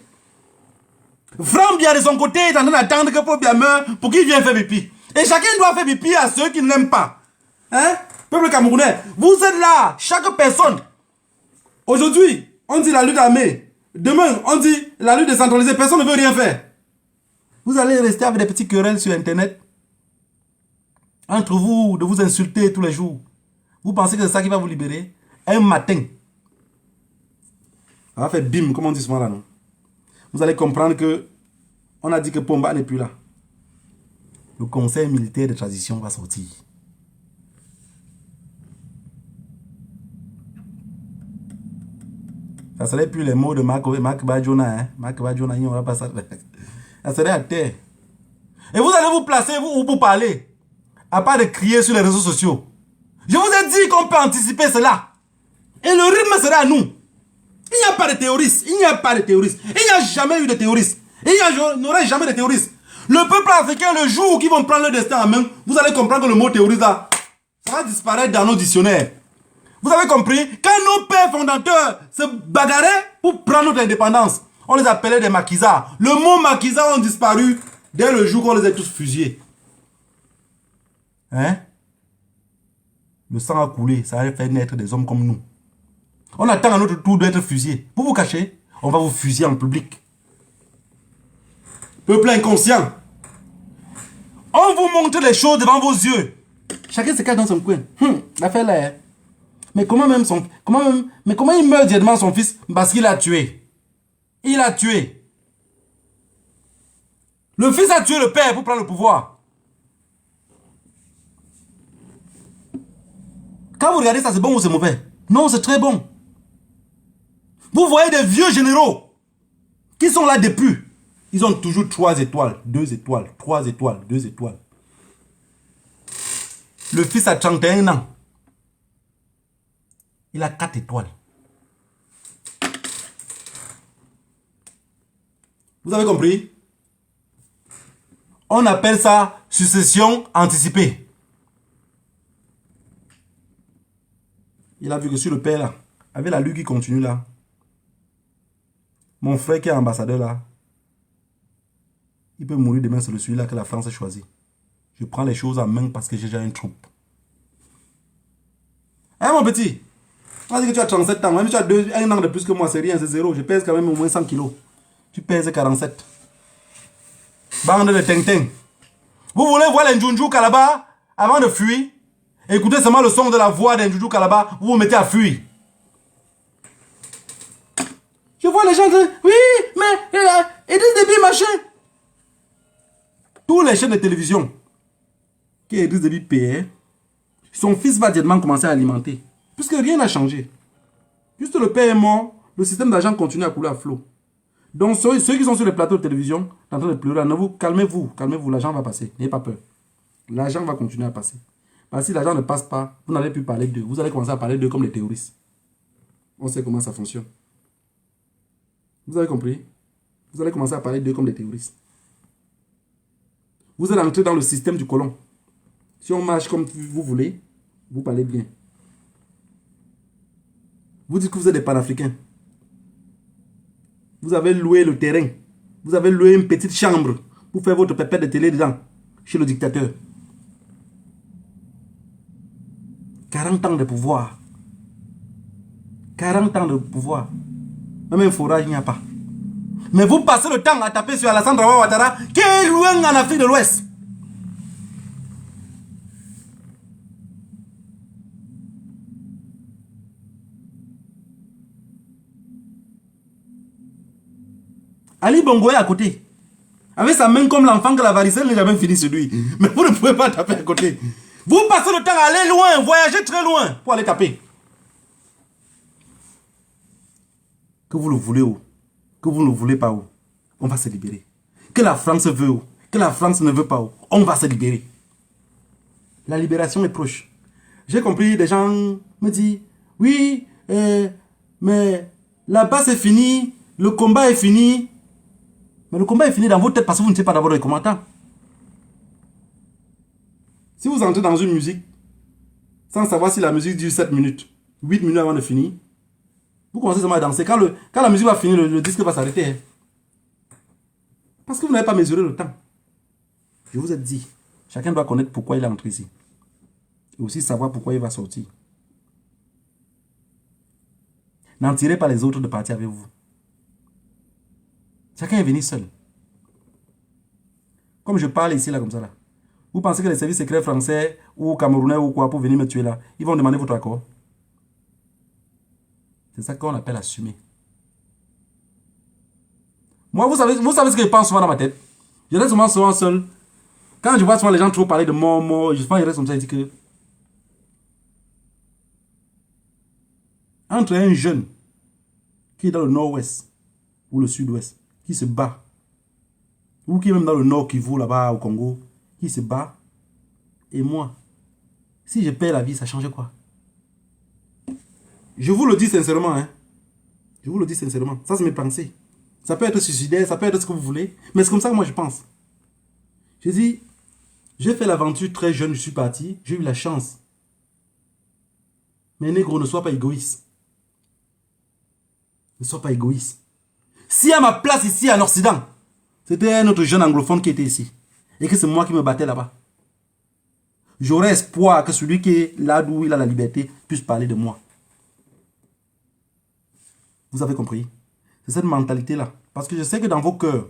Franck Biya de son côté est en train d'attendre que Paul Biya meure pour qu'il vienne faire pipi. Et chacun doit faire pipi à ceux qui ne l'aiment pas. Hein? Peuple camerounais, vous êtes là, chaque personne. Aujourd'hui, on dit la lutte armée. Demain, on dit la lutte décentralisée. Personne ne veut rien faire. Vous allez rester avec des petits querelles sur Internet. Entre vous, de vous insulter tous les jours. Vous pensez que c'est ça qui va vous libérer? Un matin. Ça va faire bim, comme on dit souvent là, non? Vous allez comprendre que on a dit que Pomba n'est plus là. Le conseil militaire de transition va sortir. Ça serait plus les mots de Marc Bajona. Hein? Marc Bajona, il n'y aura pas ça. Ça serait à terre. Et vous allez vous placer, vous, pour parler. À part de crier sur les réseaux sociaux. Je vous ai dit qu'on peut anticiper cela. Et le rythme sera à nous. Il n'y a pas de terroristes. Il n'y a pas de terroristes. Il n'y a jamais eu de terroristes. Il n'y aura jamais de terroristes. Le peuple africain, le jour où ils vont prendre le destin en main, vous allez comprendre que le mot terroriste là, ça va disparaître dans nos dictionnaires. Vous avez compris? Quand nos pères fondateurs se bagarraient pour prendre notre indépendance, on les appelait des maquisards. Le mot maquisard ont disparu dès le jour qu'on les a tous fusillés. Hein? Le sang a coulé, ça a fait naître des hommes comme nous. On attend à notre tour d'être fusillés. Vous vous cachez, on va vous fusiller en public. Peuple inconscient. On vous montre les choses devant vos yeux. Chacun se cache dans son coin. L'affaire là. Mais comment il meurt directement son fils? Parce qu'il a tué. Il a tué. Le fils a tué le père pour prendre le pouvoir. Quand vous regardez ça, c'est bon ou c'est mauvais? Non, c'est très bon. Vous voyez des vieux généraux qui sont là depuis. Ils ont toujours 3 étoiles, 2 étoiles, 3 étoiles, 2 étoiles. Le fils a 31 ans. Il a 4 étoiles. Vous avez compris? On appelle ça succession anticipée. Il a vu que sur le père là, avec la lutte qui continue là, mon frère qui est ambassadeur là, il peut mourir demain sur celui-là que la France a choisi. Je prends les choses en main parce que j'ai déjà une troupe. Hein mon petit? On dit que tu as 37 ans, même si tu as 1 an de plus que moi, c'est rien, c'est zéro. Je pèse quand même au moins 100 kilos. Tu pèses 47. Bande de ting-ting. Vous voulez voir les Njunju Kalaba avant de fuir? Écoutez seulement le son de la voix des Njunju Kalaba, vous vous mettez à fuir. Je vois les gens dire, oui, mais Idriss Déby machin. Tous les chaînes de télévision que Idriss Déby payait, son fils va directement commencer à alimenter. Puisque rien n'a changé. Juste le père est mort, le système d'argent continue à couler à flot. Donc ceux qui sont sur les plateaux de télévision, en train de pleurer, calmez-vous, l'argent va passer, n'ayez pas peur. L'argent va continuer à passer. Parce que si l'argent ne passe pas, vous n'allez plus parler d'eux. Vous allez commencer à parler d'eux comme les terroristes. On sait comment ça fonctionne. Vous avez compris? Vous allez commencer à parler d'eux comme des terroristes. Vous allez entrer dans le système du colon. Si on marche comme vous voulez, vous parlez bien. Vous dites que vous êtes des panafricains. Vous avez loué le terrain. Vous avez loué une petite chambre pour faire votre pépette de télé dedans, chez le dictateur. 40 ans de pouvoir. 40 ans de pouvoir. Même un forage, il n'y a pas. Mais vous passez le temps à taper sur Alassane Dramane Ouattara, qui est loin en Afrique de l'Ouest. Ali Bongo est à côté. Avec sa main comme l'enfant que la varicelle n'est jamais finie sur lui. Mais vous ne pouvez pas taper à côté. Vous passez le temps à aller loin, voyager très loin pour aller taper. Que vous le voulez où? Que vous ne le voulez pas où? On va se libérer. Que la France veut où? Que la France ne veut pas où? On va se libérer. La libération est proche. J'ai compris, des gens me disent, oui, mais là-bas c'est fini, le combat est fini. Mais le combat est fini dans votre tête parce que vous ne savez pas d'abord les commentaires. Si vous entrez dans une musique, sans savoir si la musique dure 7 minutes, 8 minutes avant de finir, vous commencez seulement à danser. Quand la musique va finir, le disque va s'arrêter. Hein. Parce que vous n'avez pas mesuré le temps. Je vous ai dit, chacun doit connaître pourquoi il est entré ici. Et aussi savoir pourquoi il va sortir. N'en tirez pas les autres de partir avec vous. Chacun est venu seul. Comme je parle ici, là, comme ça, là. Vous pensez que les services secrets français ou camerounais ou quoi pour venir me tuer là, ils vont demander votre accord? C'est ça qu'on appelle assumer. Moi, vous savez ce que je pense souvent dans ma tête? Je reste souvent seul. Quand je vois souvent les gens trop parler de mort, je reste comme ça et dis que entre un jeune qui est dans le nord-ouest ou le sud-ouest, qui se bat, ou qui est même dans le nord Kivu là-bas au Congo, qui se bat, et moi, si je perds la vie, ça change quoi? Je vous le dis sincèrement, hein. Je vous le dis sincèrement. Ça, c'est mes pensées. Ça peut être suicidaire, ça peut être ce que vous voulez, mais c'est comme ça que moi je pense. Je dis, j'ai fait l'aventure très jeune, je suis parti, j'ai eu la chance. Mais négro, ne sois pas égoïste. Ne sois pas égoïste. Si à ma place ici en Occident, c'était un autre jeune anglophone qui était ici, et que c'est moi qui me battais là-bas, j'aurais espoir que celui qui est là d'où il a la liberté puisse parler de moi. Vous avez compris? C'est cette mentalité-là. Parce que je sais que dans vos cœurs,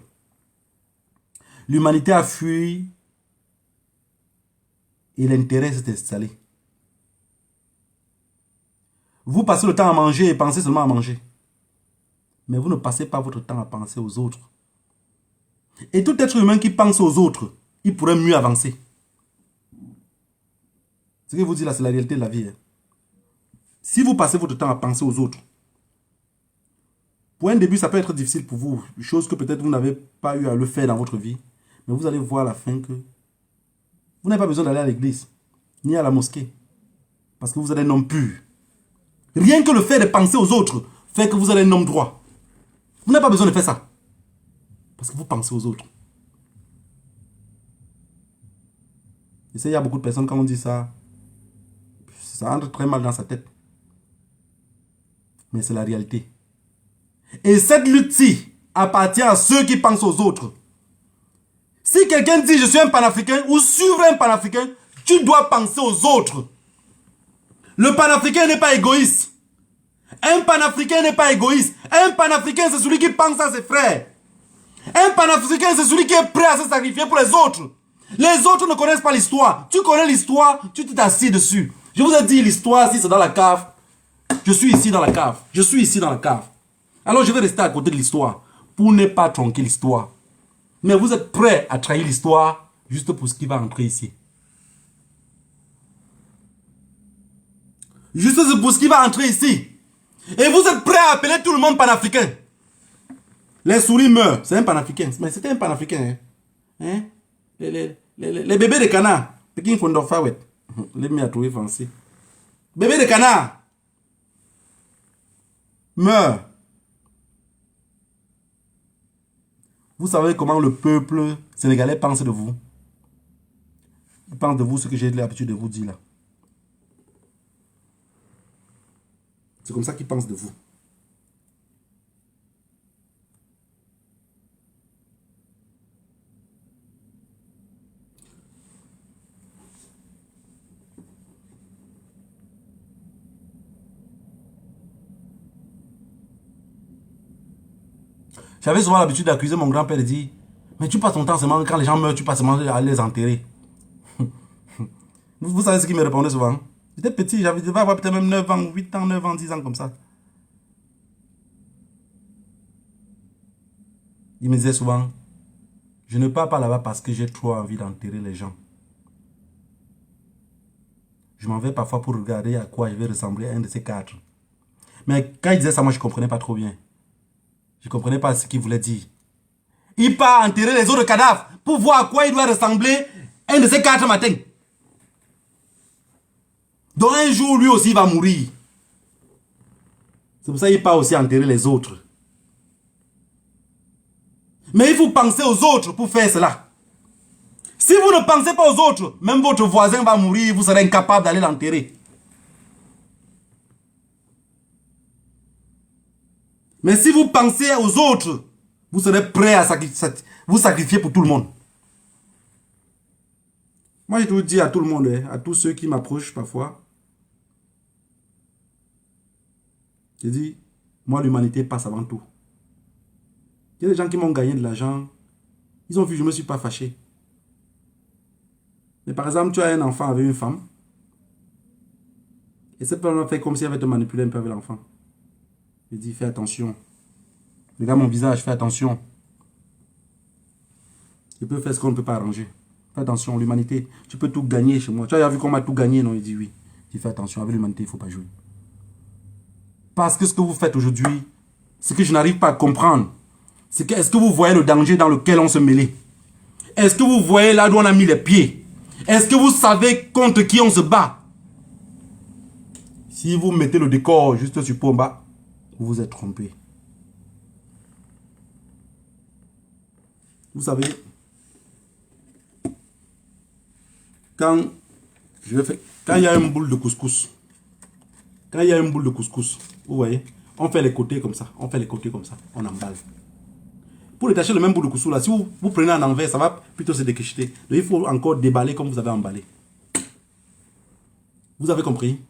l'humanité a fui et l'intérêt s'est installé. Vous passez le temps à manger et pensez seulement à manger. Mais vous ne passez pas votre temps à penser aux autres. Et tout être humain qui pense aux autres, il pourrait mieux avancer. Ce que je vous dis là, c'est la réalité de la vie. Hein. Si vous passez votre temps à penser aux autres, Pour un début, ça peut être difficile pour vous. Chose que peut-être vous n'avez pas eu à le faire dans votre vie. Mais vous allez voir à la fin que vous n'avez pas besoin d'aller à l'église, ni à la mosquée. Parce que vous êtes un homme pur. Rien que le fait de penser aux autres fait que vous êtes un homme droit. Vous n'avez pas besoin de faire ça. Parce que vous pensez aux autres. Et ça, il y a beaucoup de personnes, quand on dit ça, ça entre très mal dans sa tête. Mais c'est la réalité. Et cette lutte-ci appartient à ceux qui pensent aux autres. Si quelqu'un dit je suis un panafricain ou suivre un panafricain, tu dois penser aux autres. Le panafricain n'est pas égoïste. Un panafricain n'est pas égoïste. Un panafricain, c'est celui qui pense à ses frères. Un panafricain, c'est celui qui est prêt à se sacrifier pour les autres. Les autres ne connaissent pas l'histoire. Tu connais l'histoire, tu t'es assis dessus. Je vous ai dit l'histoire, si c'est dans la cave. Je suis ici dans la cave. Je suis ici dans la cave. Alors je vais rester à côté de l'histoire pour ne pas tronquer l'histoire. Mais vous êtes prêts à trahir l'histoire juste pour ce qui va entrer ici. Juste pour ce qui va entrer ici. Et vous êtes prêts à appeler tout le monde panafricain. Les souris meurent. C'est un panafricain. Mais c'était un panafricain. Hein? Les bébés de canard. Pekin Fondorfawet. Let me trouver français. Bébés de canard. Meurent. Vous savez comment le peuple sénégalais pense de vous? Il pense de vous ce que j'ai l'habitude de vous dire là. C'est comme ça qu'il pense de vous. J'avais souvent l'habitude d'accuser mon grand-père de dire mais tu passes ton temps seulement quand les gens meurent, tu passes seulement à les enterrer. Vous savez ce qu'il me répondait souvent? J'étais petit, j'avais avoir peut-être même 9 ans, 8 ans, 9 ans, 10 ans comme ça. Il me disait souvent, je ne pars pas là-bas parce que j'ai trop envie d'enterrer les gens. Je m'en vais parfois pour regarder à quoi je vais ressembler à un de ces 4. Mais quand il disait ça, moi je ne comprenais pas trop bien. Je ne comprenais pas ce qu'il voulait dire. Il part enterrer les autres cadavres pour voir à quoi il doit ressembler un de ces 4 matins. Donc un jour, lui aussi va mourir. C'est pour ça qu'il part aussi enterrer les autres. Mais il faut penser aux autres pour faire cela. Si vous ne pensez pas aux autres, même votre voisin va mourir, vous serez incapable d'aller l'enterrer. Mais si vous pensez aux autres, vous serez prêt à vous sacrifier pour tout le monde. Moi, je toujours dis à tout le monde, à tous ceux qui m'approchent parfois, je dis, moi, l'humanité passe avant tout. Il y a des gens qui m'ont gagné de l'argent, ils ont vu que je ne me suis pas fâché. Mais par exemple, tu as un enfant avec une femme, et cette femme a fait comme si elle avait te manipulé un peu avec l'enfant. Je dis, fais attention. Regarde mon visage, fais attention. Je peux faire ce qu'on ne peut pas arranger. Fais attention, l'humanité, tu peux tout gagner chez moi. Tu as vu qu'on m'a tout gagné, non? Il dit oui. Je dis, fais attention, avec l'humanité, il ne faut pas jouer. Parce que ce que vous faites aujourd'hui, ce que je n'arrive pas à comprendre, c'est que est-ce que vous voyez le danger dans lequel on se mêlait? Est-ce que vous voyez là où on a mis les pieds? Est-ce que vous savez contre qui on se bat? Si vous mettez le décor juste sur Pomba, vous vous êtes trompé. Vous savez, quand il y a une boule de couscous, vous voyez, on fait les côtés comme ça, on emballe. Pour détacher le même bout de couscous là, si vous prenez un envers, ça va plutôt se déquicheter. Donc il faut encore déballer comme vous avez emballé. Vous avez compris?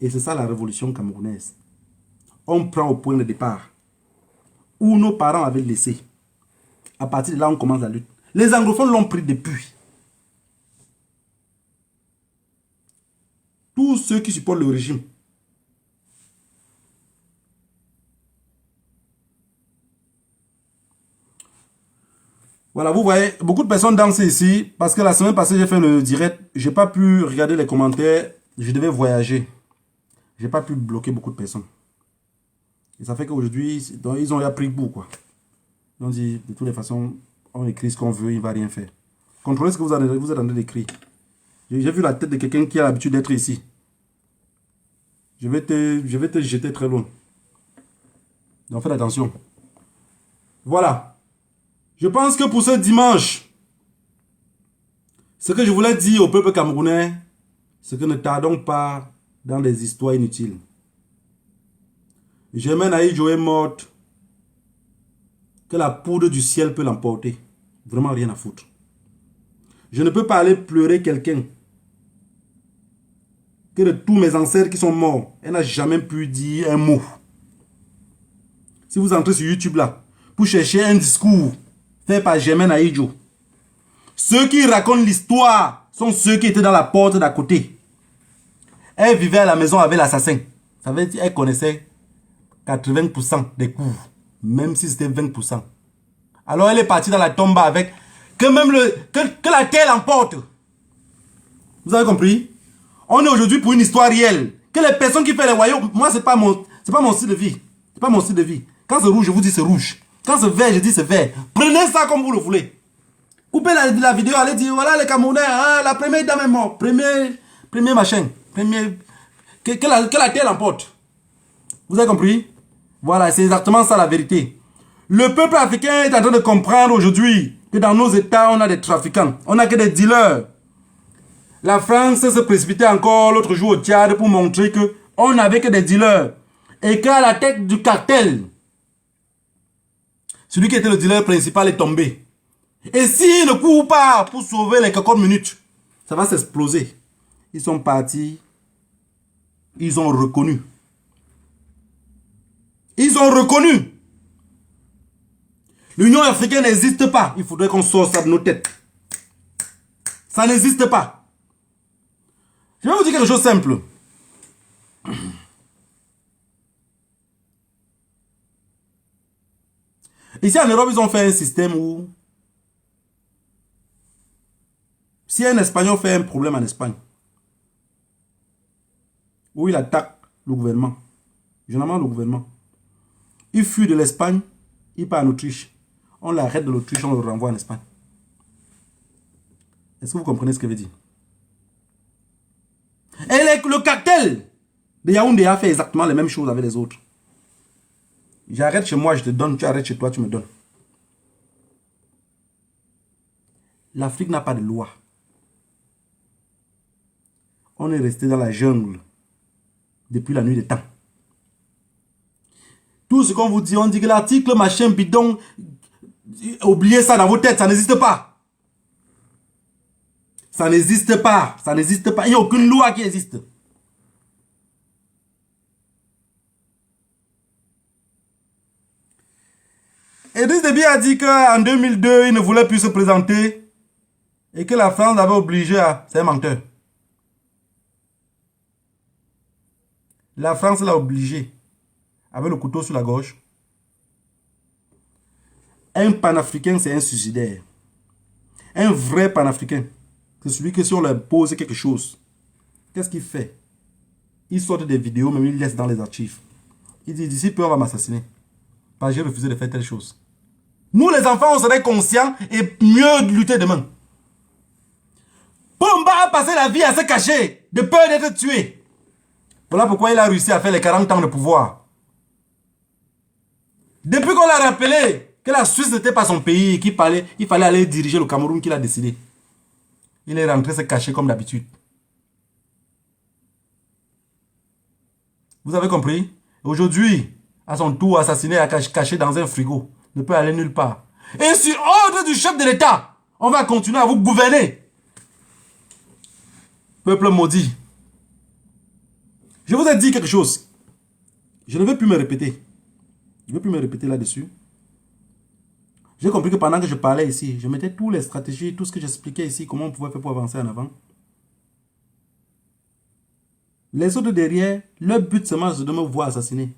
Et c'est ça la révolution camerounaise. On prend au point de départ où nos parents avaient laissé. À partir de là, on commence la lutte. Les anglophones l'ont pris depuis. Tous ceux qui supportent le régime. Voilà, vous voyez, beaucoup de personnes dansent ici parce que la semaine passée, j'ai fait le direct. Je n'ai pas pu regarder les commentaires. Je devais voyager. Je n'ai pas pu bloquer beaucoup de personnes. Et ça fait qu'aujourd'hui, ils ont appris bout, quoi. Ils ont dit, de toutes les façons, on écrit ce qu'on veut, il ne va rien faire. Contrôlez ce que vous êtes en train d'écrire. J'ai vu la tête de quelqu'un qui a l'habitude d'être ici. Je vais te jeter très loin. Donc faites attention. Voilà. Je pense que pour ce dimanche, ce que je voulais dire au peuple camerounais, c'est que ne tardons pas dans des histoires inutiles. Germaine Aïdjo est morte. Que la poudre du ciel peut l'emporter. Vraiment rien à foutre. Je ne peux pas aller pleurer quelqu'un que de tous mes ancêtres qui sont morts, elle n'a jamais pu dire un mot. Si vous entrez sur YouTube là, pour chercher un discours fait par Germaine Aïdjo, ceux qui racontent l'histoire sont ceux qui étaient dans la porte d'à côté. Elle vivait à la maison avec l'assassin. Ça veut dire qu'elle connaissait 80% des coups, même si c'était 20%. Alors elle est partie dans la tombe avec que même que la terre l'emporte. Vous avez compris? On est aujourd'hui pour une histoire réelle. Que les personnes qui font les royaumes, moi c'est pas mon style de vie. C'est pas mon style de vie. Quand c'est rouge, je vous dis c'est rouge. Quand c'est vert, je dis c'est vert. Prenez ça comme vous le voulez. Coupez la vidéo, allez dire voilà les Camerounais, hein, la première dame est morte. Premier machin. Que la terre l'emporte. Vous avez compris? Voilà, c'est exactement ça la vérité. Le peuple africain est en train de comprendre aujourd'hui que dans nos États, on a des trafiquants. On n'a que des dealers. La France se précipitait encore l'autre jour au Tchad pour montrer qu'on n'avait que des dealers. Et qu'à la tête du cartel, celui qui était le dealer principal est tombé. Et s'il ne court pas pour sauver les quelques minutes, ça va s'exploser. Ils sont partis. Ils ont reconnu. Ils ont reconnu. L'Union africaine n'existe pas. Il faudrait qu'on sorte ça de nos têtes. Ça n'existe pas. Je vais vous dire quelque chose de simple. Ici en Europe, ils ont fait un système où si un Espagnol fait un problème en Espagne, où il attaque le gouvernement, généralement le gouvernement, il fuit de l'Espagne, il part en Autriche. On l'arrête de l'Autriche, on le renvoie en Espagne. Est-ce que vous comprenez ce que je veux dire? Et le cartel de Yaoundé a fait exactement les mêmes choses avec les autres. J'arrête chez moi, je te donne, tu arrêtes chez toi, tu me donnes. L'Afrique n'a pas de loi. On est resté dans la jungle depuis la nuit des temps. Tout ce qu'on vous dit, on dit que l'article machin bidon, oubliez ça dans vos têtes, ça n'existe pas. Ça n'existe pas, ça n'existe pas. Il n'y a aucune loi qui existe. Idriss Déby a dit qu'en 2002, il ne voulait plus se présenter et que la France l'avait obligé à... C'est un menteur. La France l'a obligé avec le couteau sur la gorge. Un panafricain, c'est un suicidaire. Un vrai panafricain, c'est celui que si on leur pose quelque chose, qu'est-ce qu'il fait? Il sort des vidéos, même il laisse dans les archives. Il dit, d'ici peu, on va m'assassiner. Parce que j'ai refusé de faire telle chose. Nous, les enfants, on serait conscients et mieux lutter demain. Pomba a passé la vie à se cacher, de peur d'être tué. Voilà pourquoi il a réussi à faire les 40 ans de pouvoir. Depuis qu'on l'a rappelé que la Suisse n'était pas son pays et qu'il fallait aller diriger le Cameroun, qu'il a décidé. Il est rentré se cacher comme d'habitude. Vous avez compris? Aujourd'hui, à son tour, assassiné, caché dans un frigo. Ne peut aller nulle part. Et sur ordre du chef de l'État, on va continuer à vous gouverner. Peuple maudit. Je vous ai dit quelque chose. Je ne veux plus me répéter. Je ne veux plus me répéter là-dessus. J'ai compris que pendant que je parlais ici, je mettais toutes les stratégies, tout ce que j'expliquais ici, comment on pouvait faire pour avancer en avant. Les autres derrière, leur but seulement c'est de me voir assassiner.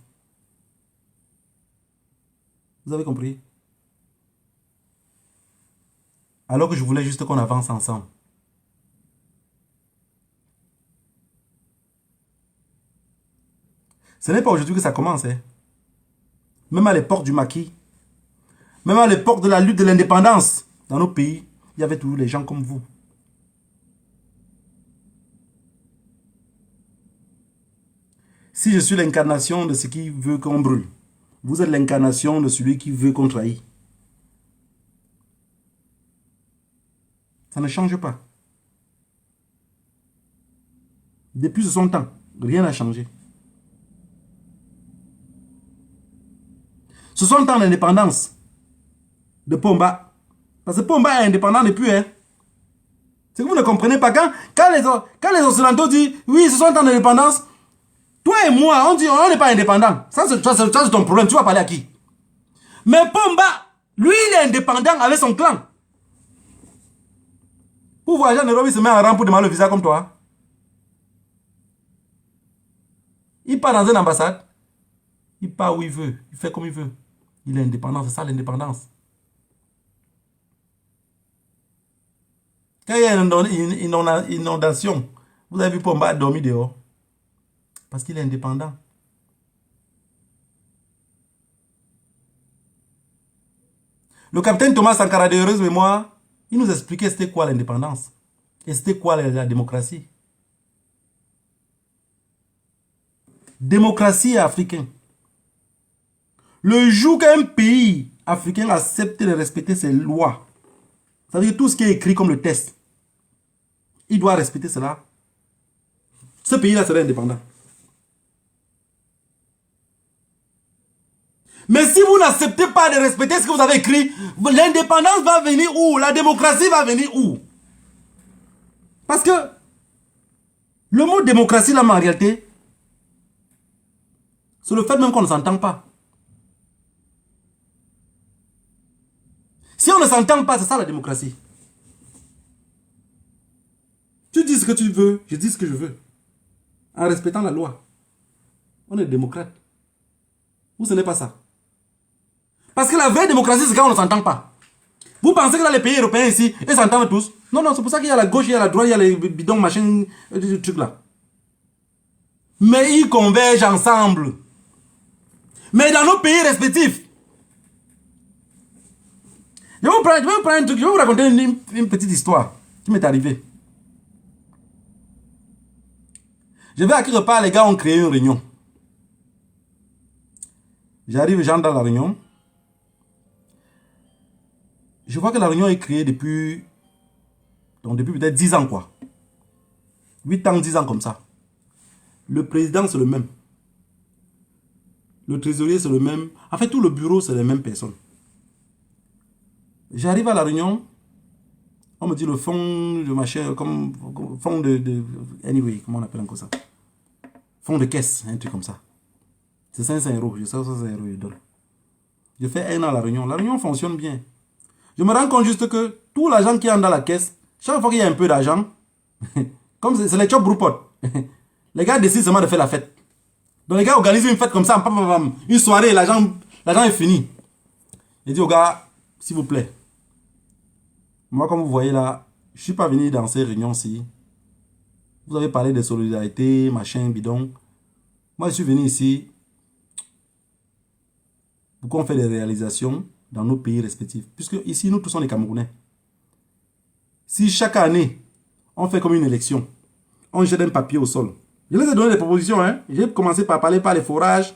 Vous avez compris? Alors que je voulais juste qu'on avance ensemble. Ce n'est pas aujourd'hui que ça commence. Hein. même à l'époque du maquis, même à l'époque de la lutte de l'indépendance, dans nos pays, il y avait toujours les gens comme vous. Si je suis l'incarnation de ce qui veut qu'on brûle, vous êtes l'incarnation de celui qui veut qu'on trahisse. Ça ne change pas. Depuis 60 ans, rien n'a changé. 60 ans d'indépendance de Pomba. Parce que Pomba est indépendant depuis. Hein. C'est que vous ne comprenez pas. Quand les Occidentaux disent, oui, 60 ans d'indépendance, toi et moi, on dit, on n'est pas indépendant. Ça, c'est ton problème. Tu vas parler à qui? Mais Pomba, lui, il est indépendant avec son clan. Pour voyager en Europe, il se met en rang pour demander le visa comme toi. Il part dans une ambassade. Il part où il veut. Il fait comme il veut. Il est indépendant. C'est ça l'indépendance. Quand il y a une inondation, vous avez vu Pomba dormir dehors. Parce qu'il est indépendant. Le capitaine Thomas Sankara de heureuse mémoire, il nous expliquait c'était quoi l'indépendance. Et c'était quoi la démocratie. Démocratie africaine. Le jour qu'un pays africain accepte de respecter ses lois, c'est-à-dire tout ce qui est écrit comme le test, il doit respecter cela. Ce pays-là serait indépendant. Mais si vous n'acceptez pas de respecter ce que vous avez écrit, l'indépendance va venir où? La démocratie va venir où? Parce que le mot démocratie, là, en réalité, c'est le fait même qu'on ne s'entend pas. Si on ne s'entend pas, c'est ça la démocratie. Tu dis ce que tu veux, je dis ce que je veux. En respectant la loi. On est démocrate. Ou ce n'est pas ça. Parce que la vraie démocratie, c'est quand on ne s'entend pas. Vous pensez que dans les pays européens ici, ils s'entendent tous? Non, non, c'est pour ça qu'il y a la gauche, il y a la droite, il y a les bidons, machin, des trucs là. Mais ils convergent ensemble. Mais dans nos pays respectifs, je vais vous prendre un truc, je vais vous raconter une petite histoire qui m'est arrivée. Je vais à quelque part, les gars ont créé une réunion. J'arrive, j'entre dans la réunion. Je vois que la réunion est créée depuis peut-être 10 ans, quoi. 8 ans, 10 ans comme ça. Le président, c'est le même. Le trésorier, c'est le même. En fait, tout le bureau, c'est les mêmes personnes. J'arrive à la réunion. On me dit le fonds de machin, comme fonds de anyway, comment on appelle encore ça? Fonds de caisse, un truc comme ça. C'est 500 euros. Je sais 500 euros, je donne. Je fais 1 an à la réunion. La réunion fonctionne bien. Je me rends compte juste que tout l'argent qui entre dans la caisse, chaque fois qu'il y a un peu d'argent, comme c'est les chop broupot, les gars décident seulement de faire la fête. Donc les gars organisent une fête comme ça, une soirée, l'argent est fini. Je dis aux gars, s'il vous plaît, moi comme vous voyez là, je ne suis pas venu dans ces réunions-ci. Vous avez parlé de solidarité, machin, bidon. Moi je suis venu ici pour qu'on fait des réalisations dans nos pays respectifs. Puisque ici, nous tous sommes des Camerounais. Si chaque année, on fait comme une élection, on jette un papier au sol. Je les ai donné des propositions. Hein. J'ai commencé par parler par les forages.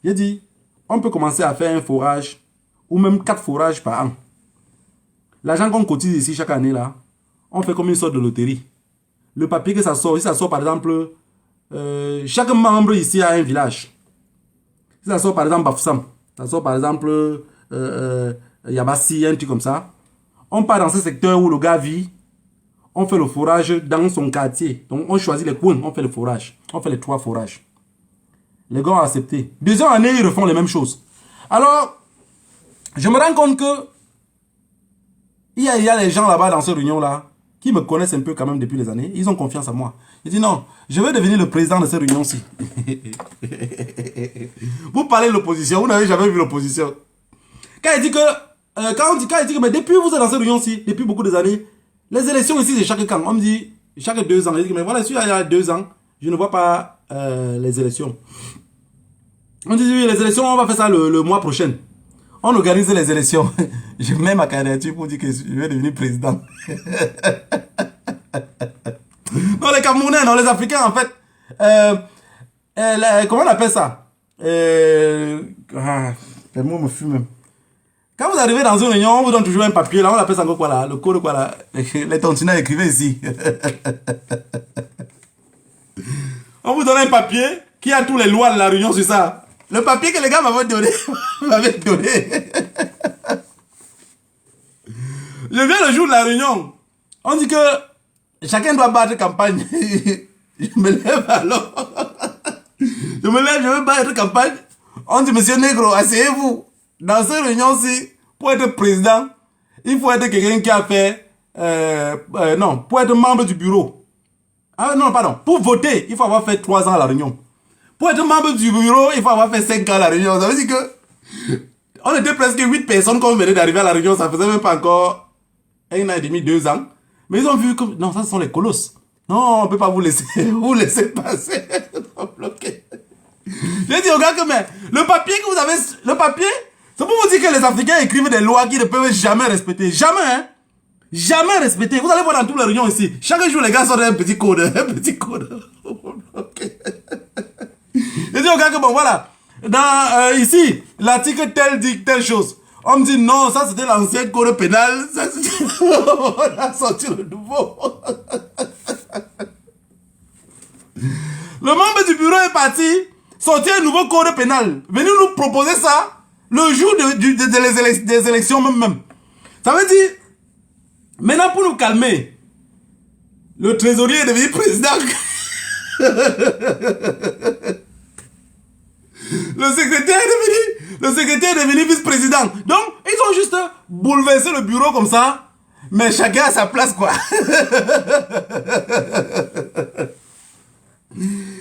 J'ai dit, on peut commencer à faire un forage ou même 4 forages par an. L'argent qu'on cotise ici chaque année, là, on fait comme une sorte de loterie. Le papier que ça sort, si ça sort par exemple, chaque membre ici a un village. Si ça sort par exemple Bafoussam, ça sort par exemple Yabassi, un truc comme ça. On part dans ce secteur où le gars vit. On fait le forage dans son quartier. Donc on choisit les coins, on fait le forage. On fait les 3 forages. Les gars ont accepté. 2e année, ils refont les mêmes choses. Alors, je me rends compte que il y a les gens là-bas dans cette réunion-là qui me connaissent un peu quand même depuis les années. Ils ont confiance en moi. Ils disent non, je vais devenir le président de cette réunion-ci. Vous parlez de l'opposition, vous n'avez jamais vu l'opposition. Quand il dit que, mais depuis vous êtes dans cette réunion-ci, depuis beaucoup d'années, les élections ici, c'est chaque camp. On me dit, chaque 2 ans. Il dit, mais voilà, si il y a 2 ans, je ne vois pas les élections. On dit oui, les élections, on va faire ça le mois prochain. On organise les élections. Je mets ma candidature pour dire que je vais devenir président. Non, les Camerounais, non, les Africains, en fait. Comment on appelle ça? Le mot me fume même. Quand vous arrivez dans une réunion, on vous donne toujours un papier, là, on appelle ça encore quoi là? Le code quoi là? Les tontinats écrivaient ici. On vous donne un papier qui a tous les lois de la réunion sur ça. Le papier que les gars m'avaient donné. Je viens le jour de la réunion. On dit que chacun doit battre campagne. Je me lève alors. Je me lève, je veux battre campagne. On dit, monsieur Negro, asseyez-vous. Dans cette réunion-ci, pour être président, il faut être quelqu'un qui a fait... non, pour être membre du bureau. Ah non, pardon. Pour voter, il faut avoir fait 3 ans à la réunion. Pour être membre du bureau, il faut avoir fait 5 ans à la réunion. Ça veut dire que... On était presque 8 personnes quand on venait d'arriver à la réunion. Ça faisait même pas encore 1 an et demi, 2 ans. Mais ils ont vu que... Non, ça, ce sont les colosses. Non, on ne peut pas vous laisser passer. J'ai dit au gars que mais, le papier que vous avez... Le papier, c'est pour vous dire que les Africains écrivent des lois qui ne peuvent jamais respecter. Jamais, hein. Jamais respecter. Vous allez voir dans toutes les réunions ici. Chaque jour, les gars sortent un petit code. Un petit code. J'ai dit au gars que bon, voilà. Dans, ici, l'article tel dit telle chose. On me dit non, ça c'était l'ancien code pénal. Ça, on a sorti le nouveau. Le membre du bureau est parti sortir un nouveau code pénal. Venez nous proposer ça le jour des élections même. Ça veut dire, maintenant pour nous calmer, le trésorier est devenu président. Le secrétaire est devenu vice-président. Donc, ils ont juste bouleversé le bureau comme ça. Mais chacun à sa place, quoi.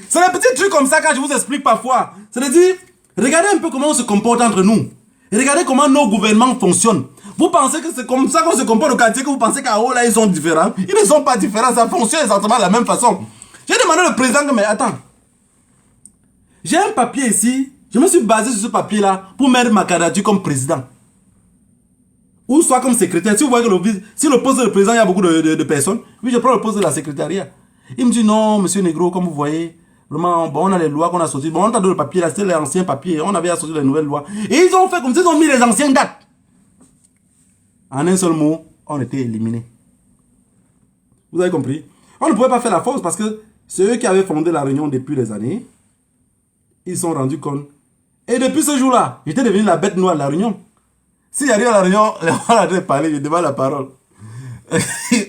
C'est un petit truc comme ça quand je vous explique parfois. C'est-à-dire, regardez un peu comment on se comporte entre nous. Et regardez comment nos gouvernements fonctionnent. Vous pensez que c'est comme ça qu'on se comporte au quartier, que vous pensez qu'à haut là, ils sont différents. Ils ne sont pas différents, ça fonctionne exactement de la même façon. J'ai demandé au président que, mais attends. J'ai un papier ici, je me suis basé sur ce papier-là pour mettre ma candidature comme président. Ou soit comme secrétaire. Si vous voyez que si le poste de président, il y a beaucoup de personnes, oui, je prends le poste de la secrétariat. Il me dit non, monsieur Negro, comme vous voyez, vraiment, bon, on a les lois qu'on a sorties. Bon, on t'a donné le papier là, c'était les anciens papiers, on avait à sortir les nouvelles lois. Et ils ont fait comme ça, ils ont mis les anciennes dates. En un seul mot, on était éliminés. Vous avez compris? On ne pouvait pas faire la force parce que c'est eux qui avaient fondé la réunion depuis des années. Ils se sont rendus compte. Et depuis ce jour-là, j'étais devenu la bête noire de la réunion. Si j'arrive à la réunion, on a parlé, je demande la parole.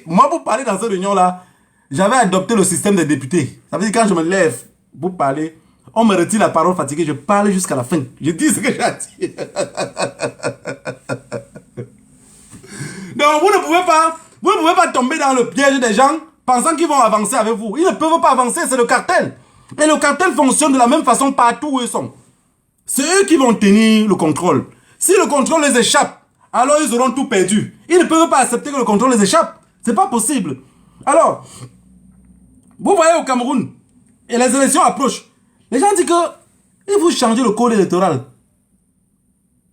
Moi, pour parler dans cette réunion-là, j'avais adopté le système des députés. Ça veut dire quand je me lève pour parler, on me retire la parole fatiguée, je parle jusqu'à la fin. Je dis ce que j'ai à dire. Donc, vous ne pouvez pas tomber dans le piège des gens pensant qu'ils vont avancer avec vous. Ils ne peuvent pas avancer, c'est le cartel. Et le cartel fonctionne de la même façon partout où ils sont. C'est eux qui vont tenir le contrôle. Si le contrôle les échappe, alors ils auront tout perdu. Ils ne peuvent pas accepter que le contrôle les échappe. C'est pas possible. Alors, vous voyez au Cameroun, et les élections approchent. Les gens disent que il faut changer le code électoral.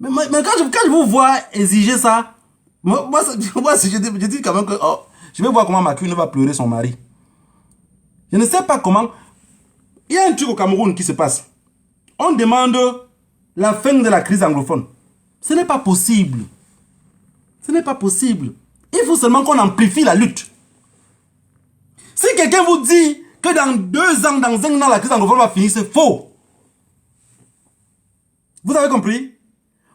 Mais quand je vous vois exiger ça, moi je dis quand même que oh, je vais voir comment Macron va pleurer son mari. Je ne sais pas comment. Il y a un truc au Cameroun qui se passe. On demande la fin de la crise anglophone. Ce n'est pas possible. Ce n'est pas possible. Il faut seulement qu'on amplifie la lutte. Si quelqu'un vous dit que dans 2 ans, dans 1 an, la crise anglophone va finir, c'est faux. Vous avez compris?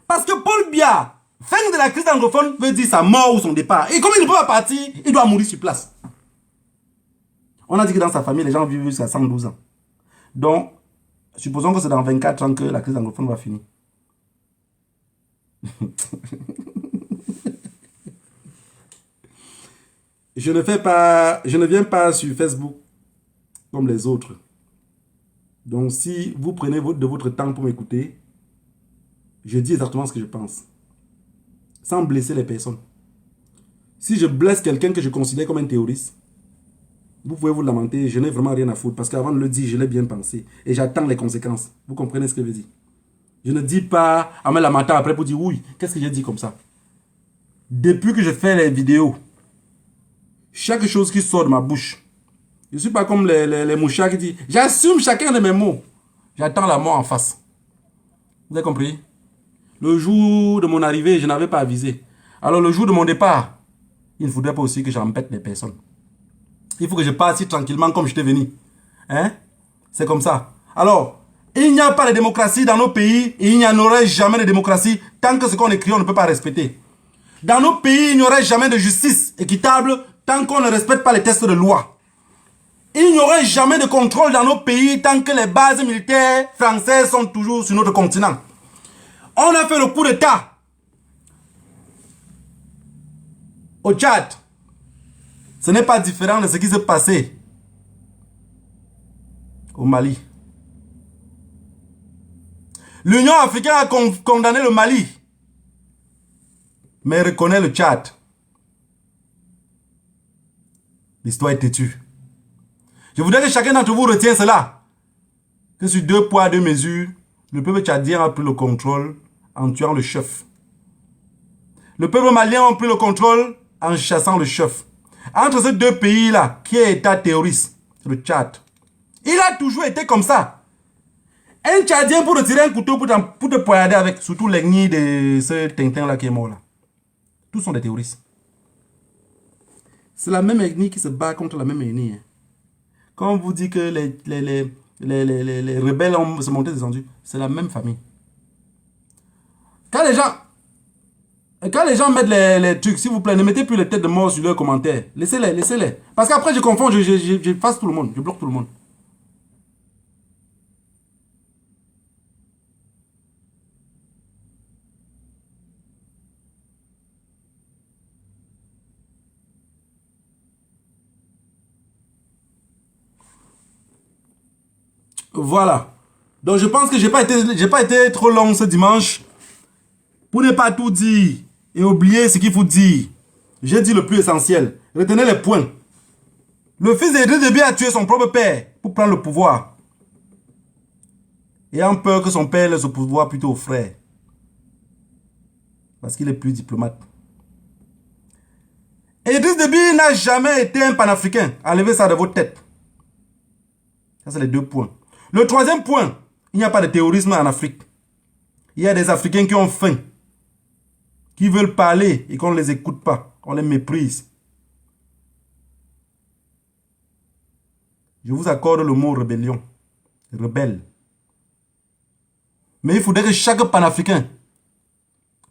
Parce que Paul Biya, fin de la crise anglophone, veut dire sa mort ou son départ. Et comme il ne peut pas partir, il doit mourir sur place. On a dit que dans sa famille, les gens vivent jusqu'à 112 ans. Donc, supposons que c'est dans 24 ans que la crise anglophone va finir. Je ne viens pas sur Facebook comme les autres. Donc, si vous prenez de votre temps pour m'écouter, je dis exactement ce que je pense. Sans blesser les personnes. Si je blesse quelqu'un que je considère comme un terroriste, vous pouvez vous lamenter, je n'ai vraiment rien à foutre. Parce qu'avant de le dire, je l'ai bien pensé. Et j'attends les conséquences. Vous comprenez ce que je veux dire? Je ne dis pas à me lamenter après pour dire oui. Qu'est-ce que j'ai dit comme ça? Depuis que je fais les vidéos, chaque chose qui sort de ma bouche, je ne suis pas comme les mouchards qui disent, j'assume chacun de mes mots. J'attends la mort en face. Vous avez compris? Le jour de mon arrivée, je n'avais pas avisé. Alors le jour de mon départ, il ne faudrait pas aussi que j'embête les personnes. Il faut que je parte si tranquillement comme je t'ai venu. Hein? C'est comme ça. Alors, il n'y a pas de démocratie dans nos pays et il n'y en aurait jamais de démocratie tant que ce qu'on écrit, on ne peut pas respecter. Dans nos pays, il n'y aurait jamais de justice équitable tant qu'on ne respecte pas les textes de loi. Il n'y aurait jamais de contrôle dans nos pays tant que les bases militaires françaises sont toujours sur notre continent. On a fait le coup d'État au Tchad. Ce n'est pas différent de ce qui s'est passé au Mali. L'Union africaine a condamné le Mali, mais reconnaît le Tchad. L'histoire est têtue. Je voudrais que chacun d'entre vous retienne cela. Que sur 2 poids, 2 mesures, le peuple tchadien a pris le contrôle en tuant le chef. Le peuple malien a pris le contrôle en chassant le chef. Entre ces 2 pays-là, qui est État terroriste? Le Tchad. Il a toujours été comme ça. Un Tchadien pour retirer un couteau pour te poignarder avec, surtout l'ennemi de ce Tintin-là qui est mort là. Tous sont des terroristes. C'est la même ethnie qui se bat contre la même ethnie. Hein. Quand on vous dit que les rebelles ont se monté descendu, c'est la même famille. Quand les gens mettent les trucs, s'il vous plaît, ne mettez plus les têtes de mort sur leurs commentaires. Laissez-les, laissez-les. Parce qu'après, je confonds, je fasse tout le monde, je bloque tout le monde. Voilà. Donc je pense que j'ai pas été trop long ce dimanche. Pour ne pas tout dire et oublier ce qu'il faut dire. J'ai dit le plus essentiel. Retenez les points. Le fils d'Idriss Déby a tué son propre père pour prendre le pouvoir. Ayant peur que son père laisse le pouvoir plutôt au frère. Parce qu'il est plus diplomate. Idriss Déby n'a jamais été un panafricain. Enlevez ça de votre tête. Ça, c'est les 2 points. Le 3e point, il n'y a pas de terrorisme en Afrique. Il y a des Africains qui ont faim, qui veulent parler et qu'on ne les écoute pas, qu'on les méprise. Je vous accorde le mot rébellion, rebelle. Mais il faudrait que chaque panafricain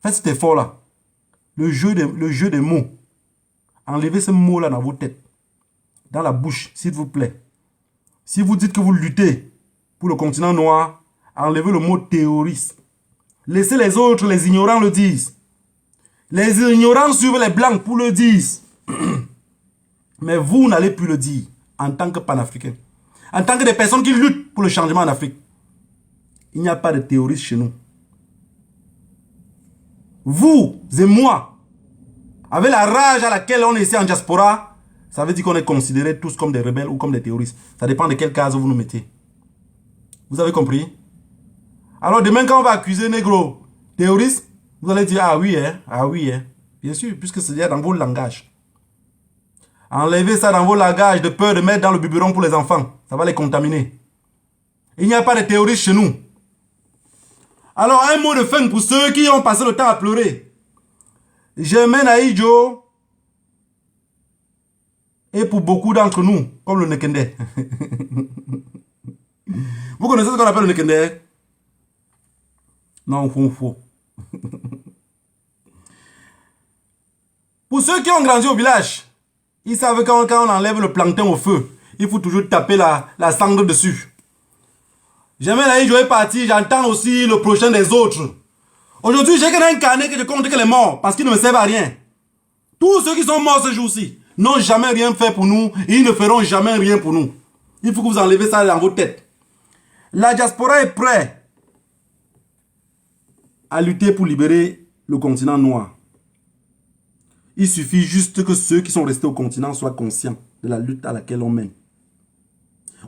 fasse cet effort-là. Le jeu des mots. Enlevez ce mot-là dans vos têtes, dans la bouche, s'il vous plaît. Si vous dites que vous luttez pour le continent noir, enlevez le mot terroriste. Laissez les autres, les ignorants le disent. Les ignorants suivent les blancs pour le dire. Mais vous n'allez plus le dire en tant que panafricain. En tant que des personnes qui luttent pour le changement en Afrique. Il n'y a pas de terroristes chez nous. Vous et moi, avec la rage à laquelle on est ici en diaspora, ça veut dire qu'on est considérés tous comme des rebelles ou comme des terroristes. Ça dépend de quelle case vous nous mettez. Vous avez compris? Alors demain quand on va accuser négro terroriste, vous allez dire ah oui hein, ah oui hein. Bien sûr, puisque c'est dans vos langages. Enlevez ça dans vos langages de peur de mettre dans le biberon pour les enfants. Ça va les contaminer. Il n'y a pas de terroristes chez nous. Alors un mot de fin pour ceux qui ont passé le temps à pleurer. Germain Aïdjo. Et pour beaucoup d'entre nous, comme le Nekende. Vous connaissez ce qu'on appelle le Nekende? Non, faux. Pour ceux qui ont grandi au village, ils savent que quand on enlève le plancton au feu, il faut toujours taper la cendre dessus. Jamais là, je vais partir, j'entends aussi le prochain des autres. Aujourd'hui, j'ai un carnet que je compte que les morts, parce qu'ils ne me servent à rien. Tous ceux qui sont morts ce jour-ci n'ont jamais rien fait pour nous, et ils ne feront jamais rien pour nous. Il faut que vous enlevez ça dans vos têtes. La diaspora est prête à lutter pour libérer le continent noir. Il suffit juste que ceux qui sont restés au continent soient conscients de la lutte à laquelle on mène.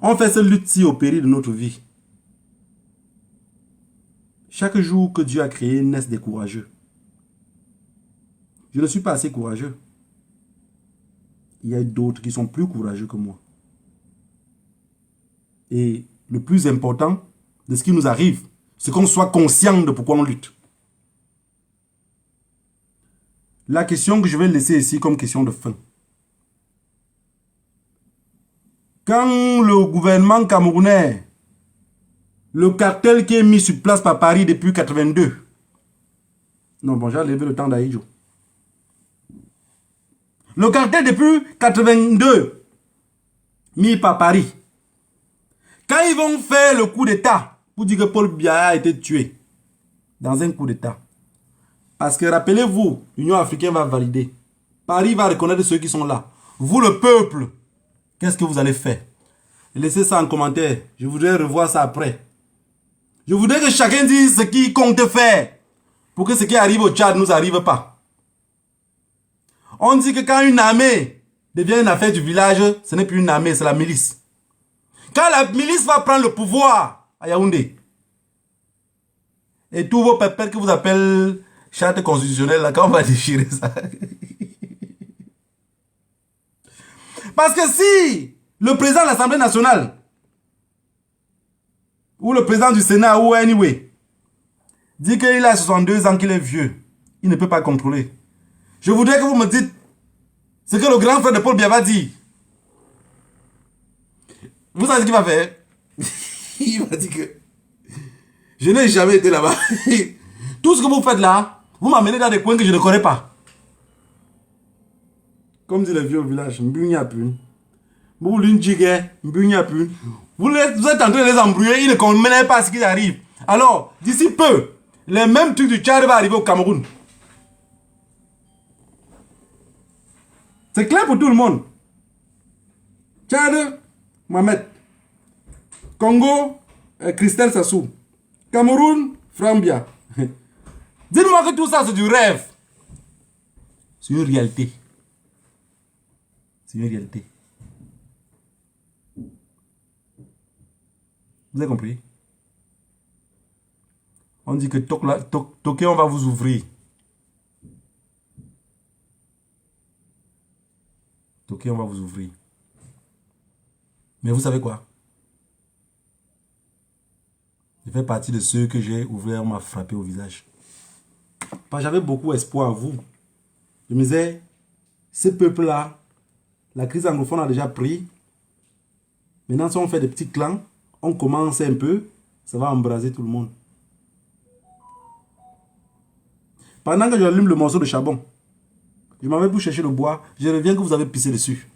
On fait cette lutte-ci au péril de notre vie. Chaque jour que Dieu a créé naissent des courageux. Je ne suis pas assez courageux. Il y a d'autres qui sont plus courageux que moi. Et le plus important de ce qui nous arrive, c'est qu'on soit conscient de pourquoi on lutte. La question que je vais laisser ici comme question de fin. Quand le gouvernement camerounais, le cartel qui est mis sur place par Paris depuis 82, non bon, j'ai levé le temps d'Aïdjo. Le cartel depuis 82, mis par Paris. Quand ils vont faire le coup d'État, pour dire que Paul Biya a été tué dans un coup d'État. Parce que rappelez-vous, l'Union africaine va valider. Paris va reconnaître ceux qui sont là. Vous, le peuple, qu'est-ce que vous allez faire? Laissez ça en commentaire. Je voudrais revoir ça après. Je voudrais que chacun dise ce qu'il compte faire pour que ce qui arrive au Tchad ne nous arrive pas. On dit que quand une armée devient une affaire du village, ce n'est plus une armée, c'est la milice. Quand la milice va prendre le pouvoir à Yaoundé, et tous vos pépères que vous appelez charte constitutionnelle, là, quand on va déchirer ça. Parce que si le président de l'Assemblée nationale, ou le président du Sénat, ou anyway, dit qu'il a 62 ans, qu'il est vieux, il ne peut pas contrôler. Je voudrais que vous me dites ce que le grand frère de Paul Biya va dire. Vous savez ce qu'il va faire? Il va dire que je n'ai jamais été là-bas. Tout ce que vous faites là, vous m'amenez dans des coins que je ne connais pas. Comme dit le vieux au village, vous êtes en train de les embrouiller, ils ne comprennent pas ce qui arrive. Alors, d'ici peu, les mêmes trucs du Tchad vont arriver au Cameroun. C'est clair pour tout le monde. Tchad, Mohamed. Congo, Christelle Sassou. Cameroun, Frambia. Dites-moi que tout ça c'est du rêve. C'est une réalité. C'est une réalité. Vous avez compris? On dit que Tokyo, on va vous ouvrir. Tokyo, on va vous ouvrir. Mais vous savez quoi? Je fais partie de ceux que j'ai ouvert, on m'a frappé au visage. J'avais beaucoup espoir en vous. Je me disais, ce peuple-là, la crise anglophone a déjà pris. Maintenant, si on fait des petits clans, on commence un peu, ça va embraser tout le monde. Pendant que j'allume le morceau de charbon, je m'en vais pour chercher le bois, je reviens que vous avez pissé dessus.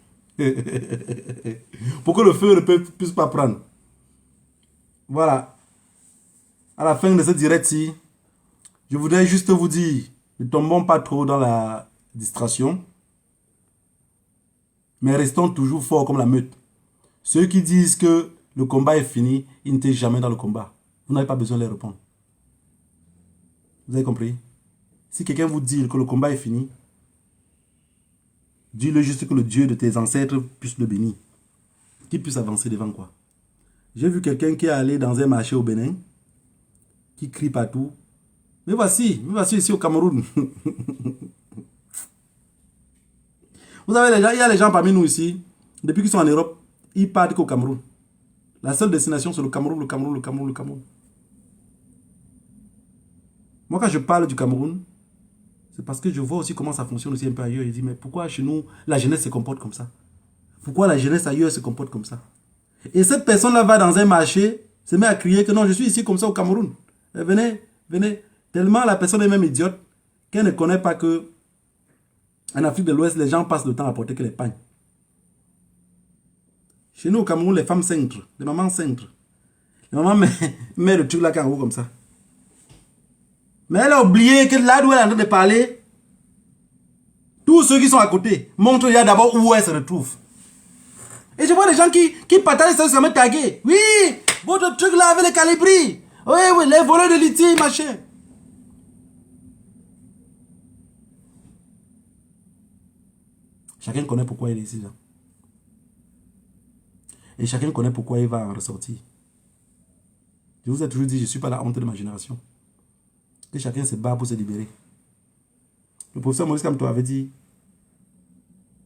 Pour que le feu ne puisse pas prendre. Voilà. À la fin de ce direct-ci, je voudrais juste vous dire, ne tombons pas trop dans la distraction, mais restons toujours forts comme la meute. Ceux qui disent que le combat est fini, ils n'étaient jamais dans le combat. Vous n'avez pas besoin de les répondre. Vous avez compris? Si quelqu'un vous dit que le combat est fini, dis-le juste que le Dieu de tes ancêtres puisse le bénir. Qu'il puisse avancer devant quoi. J'ai vu quelqu'un qui est allé dans un marché au Bénin, qui crie partout. Mais voici ici au Cameroun. Vous savez, il y a les gens parmi nous ici, depuis qu'ils sont en Europe, ils partent qu'au Cameroun. La seule destination, c'est le Cameroun, le Cameroun, le Cameroun, le Cameroun. Moi, quand je parle du Cameroun, c'est parce que je vois aussi comment ça fonctionne aussi un peu ailleurs. Je dis, mais pourquoi chez nous, la jeunesse se comporte comme ça? Pourquoi la jeunesse ailleurs se comporte comme ça? Et cette personne-là va dans un marché, se met à crier que non, je suis ici comme ça au Cameroun. Et venez, venez. Tellement la personne est même idiote qu'elle ne connaît pas que en Afrique de l'Ouest, les gens passent le temps à porter que les pagnes. Chez nous au Cameroun, les femmes cintrent, les mamans cintrent. Les mamans mettent le truc là en haut comme ça. Mais elle a oublié que là où elle est en train de parler, tous ceux qui sont à côté montrent d'abord où elle se retrouve. Et je vois des gens qui partagent ça, ça me taguer. Oui, votre truc là avec les calibris. Oui, oui, les voleurs de lithium, machin. Chacun connaît pourquoi il est ici. Là. Et chacun connaît pourquoi il va en ressortir. Je vous ai toujours dit, je ne suis pas la honte de ma génération. Que chacun se bat pour se libérer. Le professeur Maurice Kamto avait dit,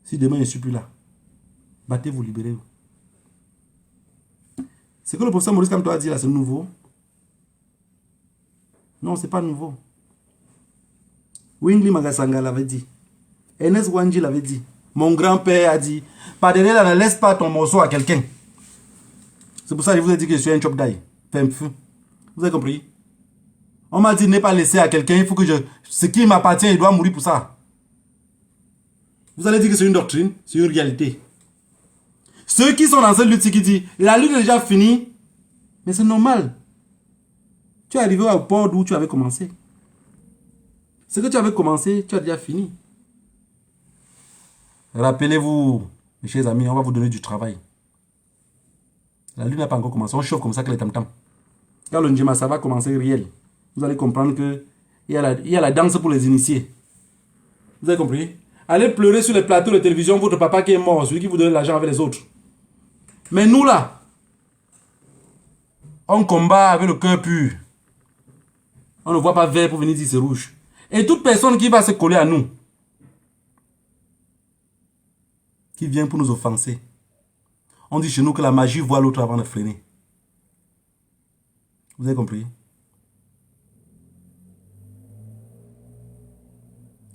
si demain je ne suis plus là, battez-vous, libérez-vous. Ce que le professeur Maurice Kamto a dit là, c'est nouveau. Non, ce n'est pas nouveau. Wingli Magasanga l'avait dit. Ernest Wanji l'avait dit. Mon grand-père a dit, pardonnez là, ne laisse pas ton morceau à quelqu'un. C'est pour ça que je vous ai dit que je suis un chop d'ail. Vous avez compris? On m'a dit de ne pas laisser à quelqu'un, il faut que ce qui m'appartient, il doit mourir pour ça. Vous allez dire que c'est une doctrine, c'est une réalité. Ceux qui sont dans cette lutte, qui disent, la lutte est déjà finie, mais c'est normal. Tu es arrivé au port d'où tu avais commencé. Ce que tu avais commencé, tu as déjà fini. Rappelez-vous, mes chers amis, on va vous donner du travail. La lutte n'a pas encore commencé, on chauffe comme ça que les tam-tam. Quand le Ndjima, ça va commencer réel. Vous allez comprendre qu'il y a la danse pour les initiés. Vous avez compris? Allez pleurer sur les plateaux de télévision, votre papa qui est mort, celui qui vous donne l'argent avec les autres. Mais nous là, on combat avec le cœur pur. On ne voit pas vert pour venir dire c'est rouge. Et toute personne qui va se coller à nous, qui vient pour nous offenser, on dit chez nous que la magie voit l'autre avant de freiner. Vous avez compris?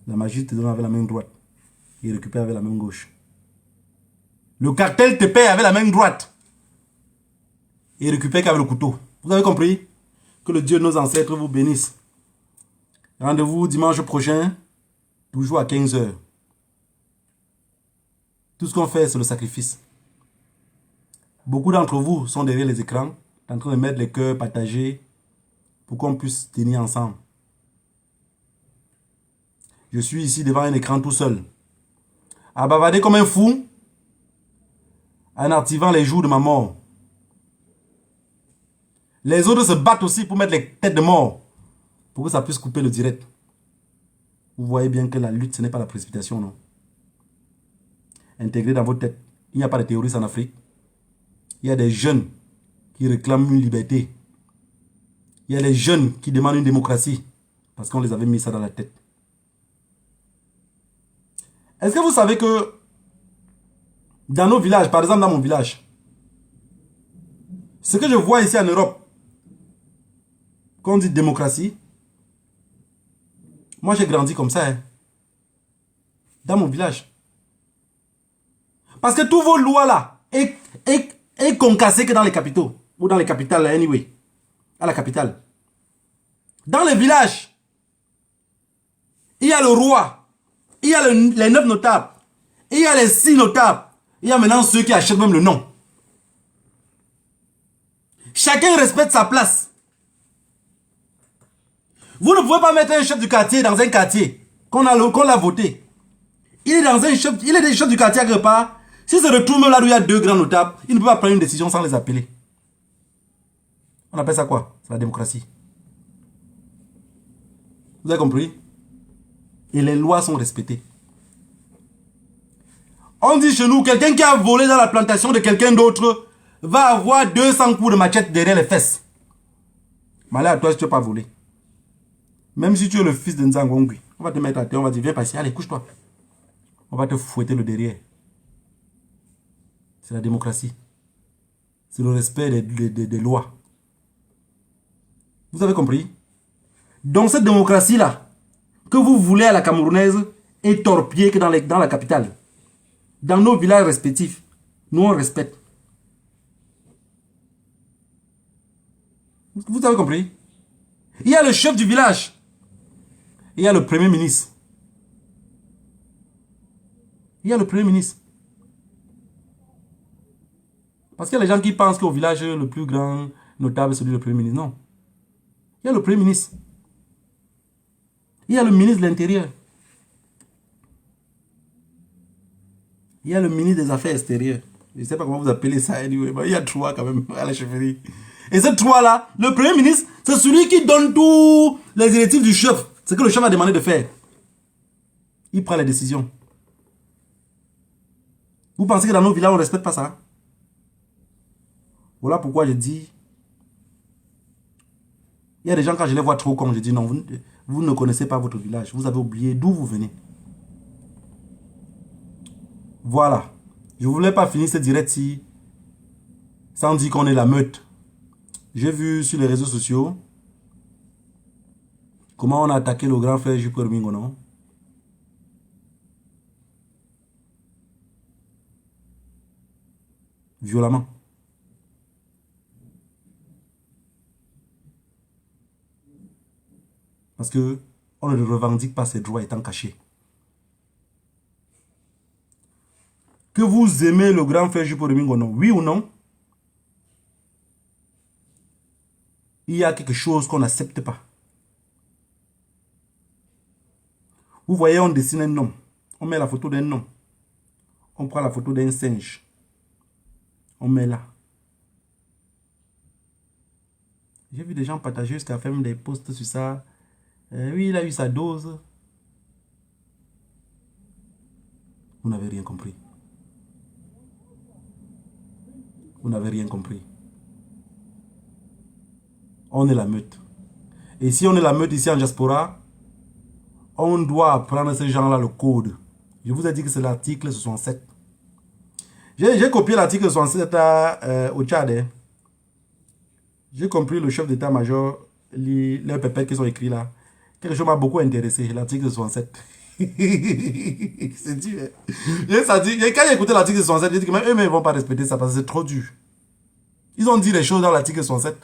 La magie te donne avec la main droite et récupère avec la main gauche. Le cartel te paie avec la main droite et récupère qu'avec le couteau. Vous avez compris? Que le Dieu de nos ancêtres vous bénisse. Rendez-vous dimanche prochain, toujours à 15 h. Tout ce qu'on fait, c'est le sacrifice. Beaucoup d'entre vous sont derrière les écrans, en train de mettre les cœurs partagés pour qu'on puisse tenir ensemble. Je suis ici devant un écran tout seul, à bavarder comme un fou, en activant les jours de ma mort. Les autres se battent aussi pour mettre les têtes de mort, pour que ça puisse couper le direct. Vous voyez bien que la lutte, ce n'est pas la précipitation, non. Intégré dans votre tête. Il n'y a pas de terroristes en Afrique. Il y a des jeunes qui réclament une liberté. Il y a des jeunes qui demandent une démocratie, parce qu'on les avait mis ça dans la tête. Est-ce que vous savez que dans nos villages, par exemple dans mon village, ce que je vois ici en Europe, quand on dit démocratie, moi j'ai grandi comme ça, hein, dans mon village. Parce que toutes vos lois là, est concassé que dans les capitaux, ou dans les capitales, anyway, à la capitale. Dans les villages, il y a le roi, il y a les 9 notables, il y a les 6 notables, il y a maintenant ceux qui achètent même le nom. Chacun respecte sa place. Vous ne pouvez pas mettre un chef du quartier dans un quartier qu'on l'a voté. Il est dans un chef, il est chef du quartier quelque part. Si se retrouve même là où il y a 2 grands notables, il ne peut pas prendre une décision sans les appeler. On appelle ça quoi? C'est la démocratie. Vous avez compris? Et les lois sont respectées. On dit chez nous, quelqu'un qui a volé dans la plantation de quelqu'un d'autre va avoir 200 coups de machette derrière les fesses. Malheur à toi si tu n'as pas volé. Même si tu es le fils de Nzangongui, on va te mettre à terre, on va dire viens passer, allez couche-toi. On va te fouetter le derrière. C'est la démocratie. C'est le respect des lois. Vous avez compris? Donc cette démocratie-là, que vous voulez à la camerounaise, est torpillée que dans la capitale. Dans nos villages respectifs, nous on respecte. Vous avez compris? Il y a le chef du village. Il y a le premier ministre. Il y a le premier ministre. Parce qu'il y a les gens qui pensent qu'au village, le plus grand notable, c'est celui du premier ministre. Non. Il y a le premier ministre. Il y a le ministre de l'Intérieur. Il y a le ministre des Affaires extérieures. Je ne sais pas comment vous appelez ça, anyway, mais il y a 3 quand même à la chefferie. Et ces 3-là, le premier ministre, c'est celui qui donne tous les directives du chef. Ce que le chef a demandé de faire. Il prend les décisions. Vous pensez que dans nos villages, on ne respecte pas ça? Voilà pourquoi je dis, Il y a des gens, quand je les vois trop cons, je dis non, vous ne connaissez pas votre village. Vous avez oublié d'où vous venez. Voilà. Je ne voulais pas finir ce direct-ci sans dire qu'on est la meute. J'ai vu sur les réseaux sociaux comment on a attaqué le grand frère Juppé Mingono. Violemment. Parce que on ne revendique pas ses droits étant cachés. Que vous aimez le grand frère Juppé Mingono, oui ou non, il y a quelque chose qu'on n'accepte pas. Vous voyez, on dessine un homme. On met la photo d'un homme. On prend la photo d'un singe. On met là. J'ai vu des gens partager jusqu'à faire des posts sur ça. Oui, il a eu sa dose. Vous n'avez rien compris. Vous n'avez rien compris. On est la meute. Et si on est la meute ici en diaspora, on doit apprendre ces gens-là le code. Je vous ai dit que c'est l'article 67. J'ai copié l'article 67 au Tchad. Hein. J'ai compris le chef d'état-major, les pépettes qui sont écrits là. Quelque chose m'a beaucoup intéressé, l'article 67. C'est dur. Quand j'ai écouté l'article 67, j'ai dit que eux, mais ils ne vont pas respecter ça parce que c'est trop dur. Ils ont dit les choses dans l'article 67.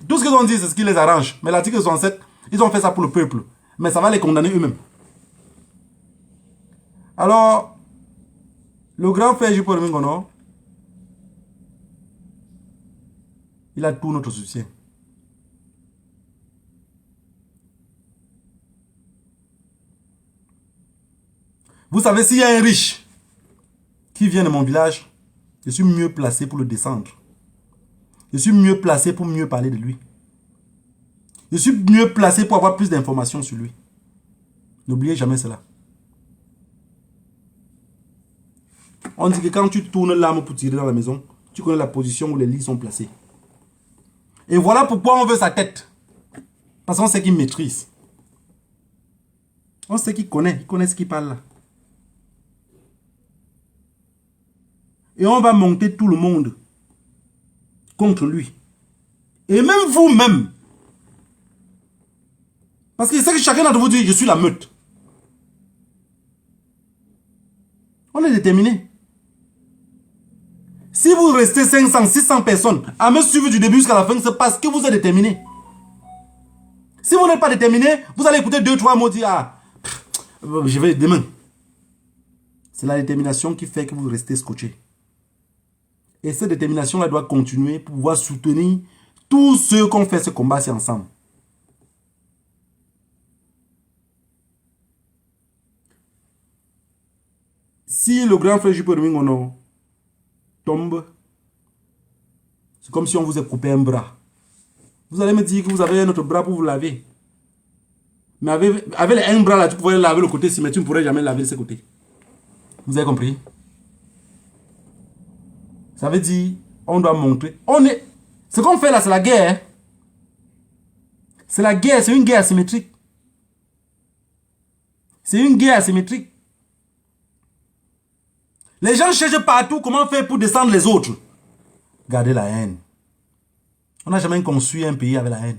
Tout ce qu'ils ont dit, c'est ce qui les arrange. Mais l'article 67, ils ont fait ça pour le peuple. Mais ça va les condamner eux-mêmes. Alors, le grand frère Juppé Mingono, il a tout notre soutien. Vous savez, s'il y a un riche qui vient de mon village, je suis mieux placé pour le descendre. Je suis mieux placé pour mieux parler de lui. Je suis mieux placé pour avoir plus d'informations sur lui. N'oubliez jamais cela. On dit que quand tu tournes l'arme pour tirer dans la maison, tu connais la position où les lits sont placés. Et voilà pourquoi on veut sa tête. Parce qu'on sait qu'il maîtrise. On sait qu'il connaît. Il connaît ce qu'il parle là. Et on va monter tout le monde contre lui. Et même vous-même. Parce que c'est que chacun d'entre vous dit, je suis la meute. On est déterminé. Si vous restez 500, 600 personnes à me suivre du début jusqu'à la fin, c'est parce que vous êtes déterminé. Si vous n'êtes pas déterminé, vous allez écouter 2-3 mots dire, ah, je vais demain. C'est la détermination qui fait que vous restez scotché. Et cette détermination-là doit continuer pour pouvoir soutenir tous ceux qui ont fait ce combat-ci ensemble. Si le grand frère Juppé Mingono tombe, c'est comme si on vous a coupé un bras. Vous allez me dire que vous avez un autre bras pour vous laver. Mais avec un bras là, tu pourrais laver le côté-ci, mais tu ne pourrais jamais laver ce côté. Vous avez compris? Ça veut dire, on doit montrer. Ce qu'on fait là, c'est la guerre. Hein? C'est la guerre, c'est une guerre asymétrique. C'est une guerre asymétrique. Les gens cherchent partout comment faire pour descendre les autres. Gardez la haine. On n'a jamais construit un pays avec la haine.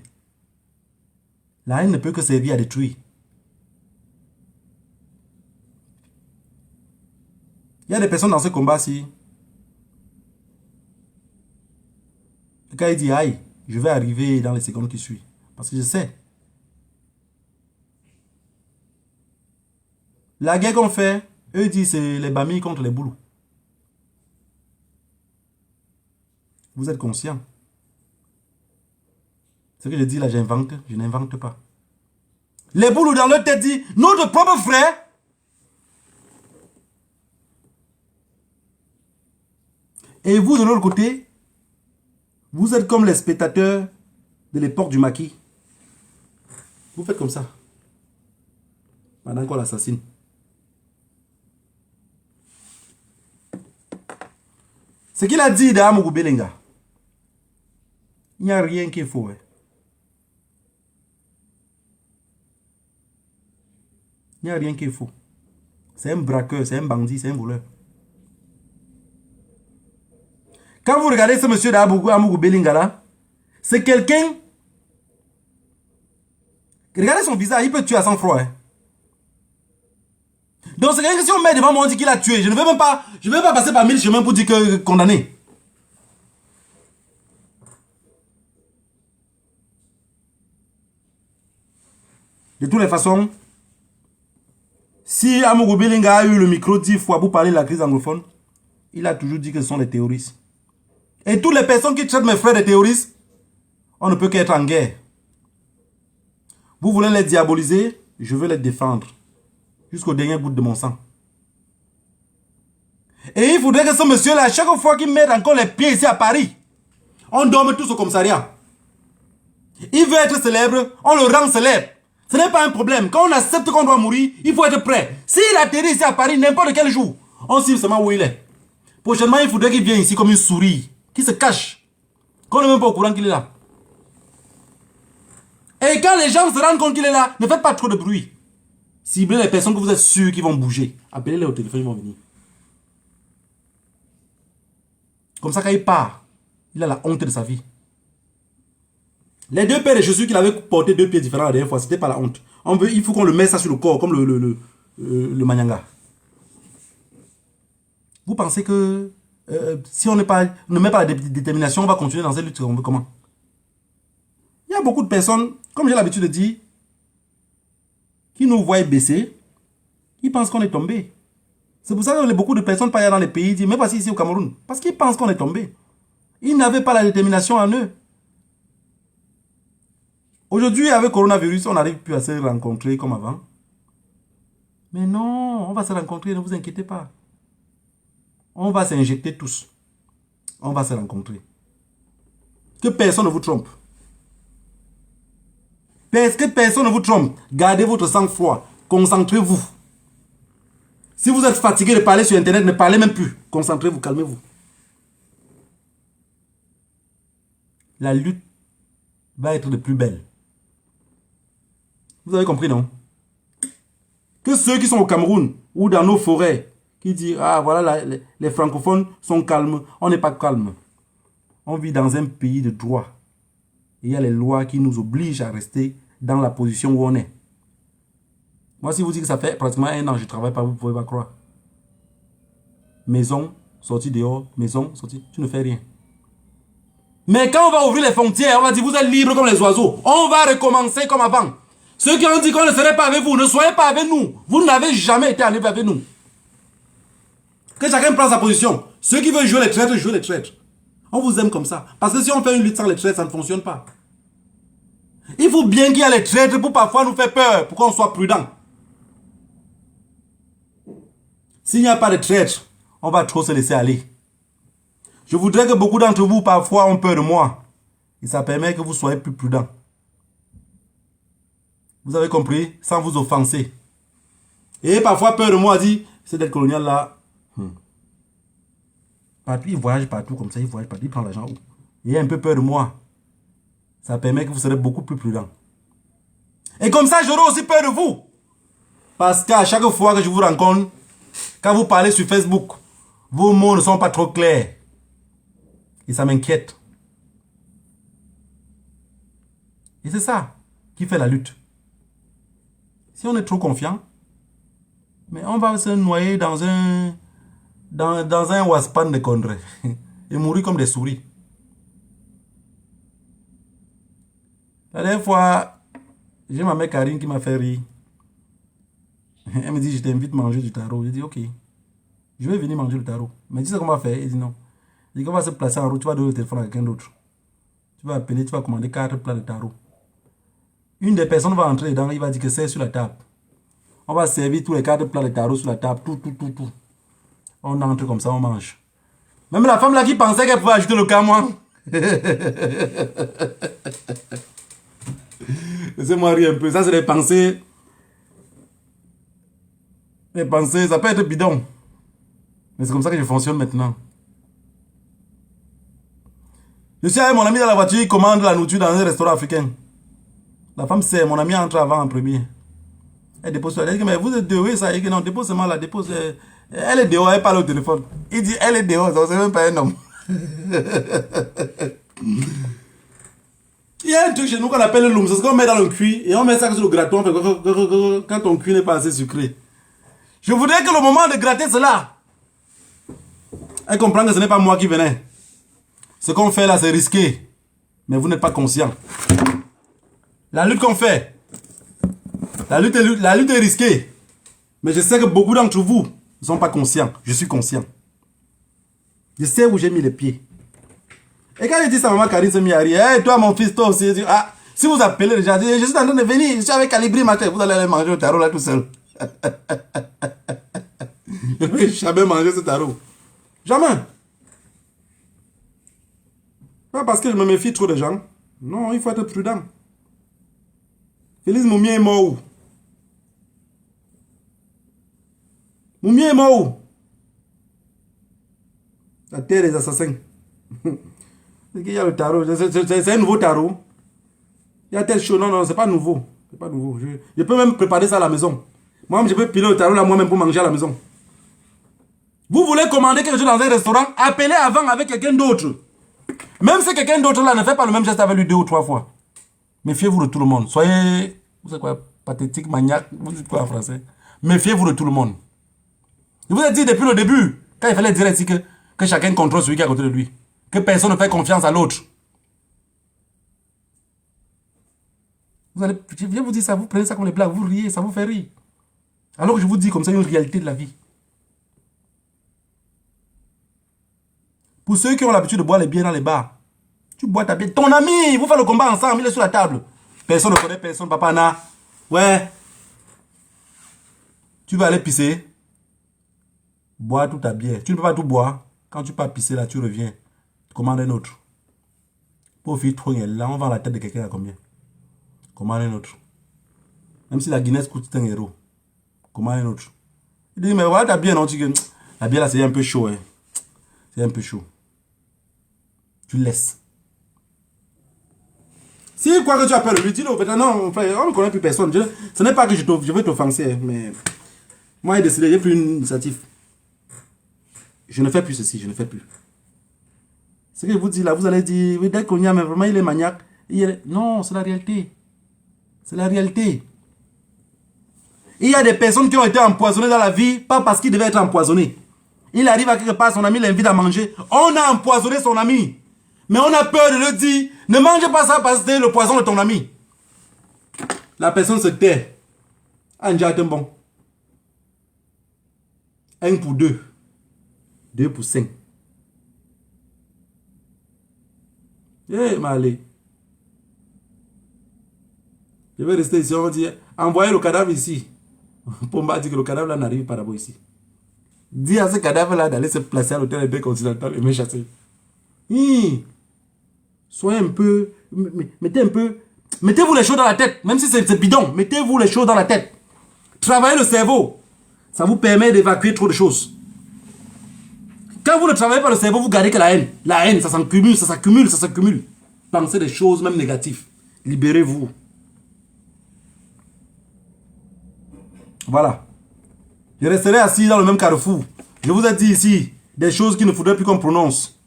La haine ne peut que servir à détruire. Il y a des personnes dans ce combat-ci. Quand il dit, aïe, je vais arriver dans les secondes qui suivent. Parce que je sais. La guerre qu'on fait, eux disent c'est les Bami contre les Boulous. Vous êtes conscient. Ce que je dis là, j'invente, je n'invente pas. Les Boulous dans leur tête disent, notre propre frère. Et vous de l'autre côté, vous êtes comme les spectateurs de l'époque du maquis. Vous faites comme ça. Pendant qu'on l'assassine. Ce qu'il a dit d'Amougou Belenga, il n'y a rien qui est faux. Hein. Il n'y a rien qui est faux. C'est un braqueur, c'est un bandit, c'est un voleur. Quand vous regardez ce monsieur d'Amougou Belingala, c'est quelqu'un... Regardez son visage, il peut tuer à sang-froid. Hein. Donc c'est quelqu'un que si on met devant moi, on dit qu'il a tué. Je ne vais même pas passer par 1000 chemins pour dire que condamné. De toutes les façons, si Amougou Belinga a eu le micro 10 fois pour parler de la crise anglophone, il a toujours dit que ce sont des terroristes. Et toutes les personnes qui traitent mes frères de terroristes, on ne peut qu'être en guerre. Vous voulez les diaboliser, je veux les défendre. Jusqu'au dernier goutte de mon sang. Et il faudrait que ce monsieur-là, chaque fois qu'il met encore les pieds ici à Paris, on dorme tous au commissariat. Il veut être célèbre, on le rend célèbre. Ce n'est pas un problème. Quand on accepte qu'on doit mourir, il faut être prêt. S'il atterrit ici à Paris, n'importe quel jour, on sait seulement où il est. Prochainement, il faudrait qu'il vienne ici comme une souris, qui se cache. Qu'on n'est même pas au courant qu'il est là. Et quand les gens se rendent compte qu'il est là, ne faites pas trop de bruit. Ciblez les personnes que vous êtes sûrs qu'ils vont bouger. Appelez-les au téléphone, ils vont venir. Comme ça, quand il part, il a la honte de sa vie. Les deux paires de chaussures qu'il avait porté 2 pieds différents la dernière fois, c'était pas la honte. Il faut qu'on le mette ça sur le corps, comme le manyanga. Vous pensez que si on ne met pas la détermination, on va continuer dans cette lutte comment? Il y a beaucoup de personnes, comme j'ai l'habitude de dire, qui nous voient baisser, qui pensent qu'on est tombé. C'est pour ça que beaucoup de personnes partent dans les pays, disent, mais pas ici au Cameroun, parce qu'ils pensent qu'on est tombé. Ils n'avaient pas la détermination en eux. Aujourd'hui, avec le coronavirus, on n'arrive plus à se rencontrer comme avant. Mais non, on va se rencontrer, ne vous inquiétez pas. On va s'injecter tous. On va se rencontrer. Que personne ne vous trompe. Que personne ne vous trompe. Gardez votre sang-froid. Concentrez-vous. Si vous êtes fatigué de parler sur Internet, ne parlez même plus. Concentrez-vous, calmez-vous. La lutte va être de plus belle. Vous avez compris, non? Que ceux qui sont au Cameroun ou dans nos forêts, qui disent, ah voilà, les francophones sont calmes. On n'est pas calme. On vit dans un pays de droit. Il y a les lois qui nous obligent à rester dans la position où on est. Moi, si vous dites que ça fait pratiquement 1 an que je ne travaille pas, vous ne pouvez pas croire. Maison, sortie dehors, maison, sortie, tu ne fais rien. Mais quand on va ouvrir les frontières, on va dire, vous êtes libres comme les oiseaux. On va recommencer comme avant. Ceux qui ont dit qu'on ne serait pas avec vous, ne soyez pas avec nous. Vous n'avez jamais été arrivés avec nous. Que chacun prenne sa position. Ceux qui veulent jouer les traîtres, jouent les traîtres. On vous aime comme ça. Parce que si on fait une lutte sans les traîtres, ça ne fonctionne pas. Il faut bien qu'il y ait les traîtres pour parfois nous faire peur, pour qu'on soit prudent. S'il n'y a pas de traîtres, on va trop se laisser aller. Je voudrais que beaucoup d'entre vous, parfois, ont peur de moi. Et ça permet que vous soyez plus prudents. Vous avez compris? Sans vous offenser. Et parfois, peur de moi dit, c'est d'être colonial là. Partout, il voyage partout comme ça, il voyage partout, il prend l'argent où? Il a un peu peur de moi. Ça permet que vous serez beaucoup plus prudent. Et comme ça, j'aurai aussi peur de vous. Parce qu'à chaque fois que je vous rencontre, quand vous parlez sur Facebook, vos mots ne sont pas trop clairs. Et ça m'inquiète. Et c'est ça qui fait la lutte. Si on est trop confiant, mais on va se noyer dans un waspan de conneries et mourir comme des souris. La dernière fois, j'ai ma mère Karine qui m'a fait rire. Elle me dit, je t'invite à manger du taro. J'ai dit, ok, je vais venir manger le taro. Mais tu sais comment on va faire? Elle dit non. Il dit qu'on va se placer en route, tu vas donner le téléphone à quelqu'un d'autre. Tu vas appeler, tu vas commander 4 plats de taro. Une des personnes va entrer dedans, il va dire que c'est sur la table. On va servir tous les 4 plats de taro sur la table, tout. On entre comme ça, on mange. Même la femme là qui pensait qu'elle pouvait ajouter le camoin. Laissez-moi rire un peu. Ça, c'est des pensées. Les pensées, ça peut être bidon. Mais c'est comme ça que je fonctionne maintenant. Je suis avec mon ami dans la voiture, il commande la nourriture dans un restaurant africain. La femme sait, mon ami entre avant en premier. Elle dépose. Elle dit, mais vous êtes dehors, ça. Il dit, non, dépose seulement là, dépose. Elle est dehors, elle parle au téléphone. Il dit, elle est dehors, ça, c'est même pas un homme. Il y a un truc chez nous qu'on appelle le loum, c'est ce qu'on met dans le cuit et on met ça sur le gratton quand ton cuit n'est pas assez sucré. Je voudrais que le moment de gratter cela, elle comprend que ce n'est pas moi qui venais. Ce qu'on fait là, c'est risqué, mais vous n'êtes pas conscient. La lutte qu'on fait, la lutte est risquée, mais je sais que beaucoup d'entre vous ne sont pas conscients. Je suis conscient. Je sais où j'ai mis les pieds. Et quand il dit ça, maman Karine se mit à rire. Hey, toi, mon fils, toi aussi. Dit, ah, si vous appelez déjà, je suis en train de venir. Je suis avec Calibri matin. Vous allez aller manger au tarot là tout seul. Je ne vais jamais manger ce tarot. Jamais. Pas parce que je me méfie trop de gens. Non, il faut être prudent. Félix Moumien est mort où? Moumien est mort où? La terre des assassins. Il y a le tarot, c'est un nouveau tarot. Il y a tel chose, non, c'est pas nouveau. C'est pas nouveau. Je peux même préparer ça à la maison. Moi, je peux piler le tarot là moi-même pour manger à la maison. Vous voulez commander quelque chose dans un restaurant, appelez avant avec quelqu'un d'autre. Même si quelqu'un d'autre là ne fait pas le même geste avec lui 2 ou 3 fois. Méfiez-vous de tout le monde. Soyez, vous savez quoi, pathétique, maniaque, vous dites quoi en français? Méfiez-vous de tout le monde. Je vous ai dit depuis le début, quand il fallait dire ici que chacun contrôle celui qui est à côté de lui. Que personne ne fait confiance à l'autre. Je viens vous dire ça, vous prenez ça comme les blagues, vous riez, ça vous fait rire. Alors que je vous dis comme ça une réalité de la vie. Pour ceux qui ont l'habitude de boire les bières dans les bars, tu bois ta bière. Ton ami, vous faites le combat ensemble, il est sur la table. Personne ne connaît personne, papa Anna. Ouais. Tu vas aller pisser. Bois toute ta bière. Tu ne peux pas tout boire. Quand tu pars pisser là, tu reviens. Commande un autre. Pour faire trop, là, on vend la tête de quelqu'un à combien? Commande un autre. Même si la Guinness coûte 1 euro. Commande un autre. Il dit, mais voilà ta bière, non? La bière là, c'est un peu chaud. Hein. C'est un peu chaud. Tu laisses. Si quoi que tu appelles, lui dis-le. Non, frère, on ne connaît plus personne. Ce n'est pas que je veux t'offenser, mais moi, j'ai décidé, j'ai pris une initiative. Je ne fais plus ceci, je ne fais plus. Ce que je vous dis là, vous allez dire, oui, dès qu'on y a, mais vraiment, il est maniaque. Non, c'est la réalité. C'est la réalité. Il y a des personnes qui ont été empoisonnées dans la vie, pas parce qu'ils devaient être empoisonnés. Il arrive à quelque part, son ami l'invite à manger. On a empoisonné son ami. Mais on a peur de le dire, ne mange pas ça parce que c'est le poison de ton ami. La personne se tait. Anja est bon. 1 pour 2. 2 pour 5. Eh, Malé. Je vais rester ici, on dit, envoyez le cadavre ici. Pomba dit que le cadavre là n'arrive pas d'abord ici. Dis à ce cadavre là d'aller se placer à l'hôtel intercontinental et me chasser. Soyez un peu, mettez-vous les choses dans la tête, même si c'est bidon, mettez-vous les choses dans la tête. Travaillez le cerveau. Ça vous permet d'évacuer trop de choses. Quand vous ne travaillez pas le cerveau, vous gardez que la haine. La haine, ça s'accumule, ça s'accumule, ça s'accumule. Pensez des choses, même négatives. Libérez-vous. Voilà. Je resterai assis dans le même carrefour. Je vous ai dit ici des choses qu'il ne faudrait plus qu'on prononce.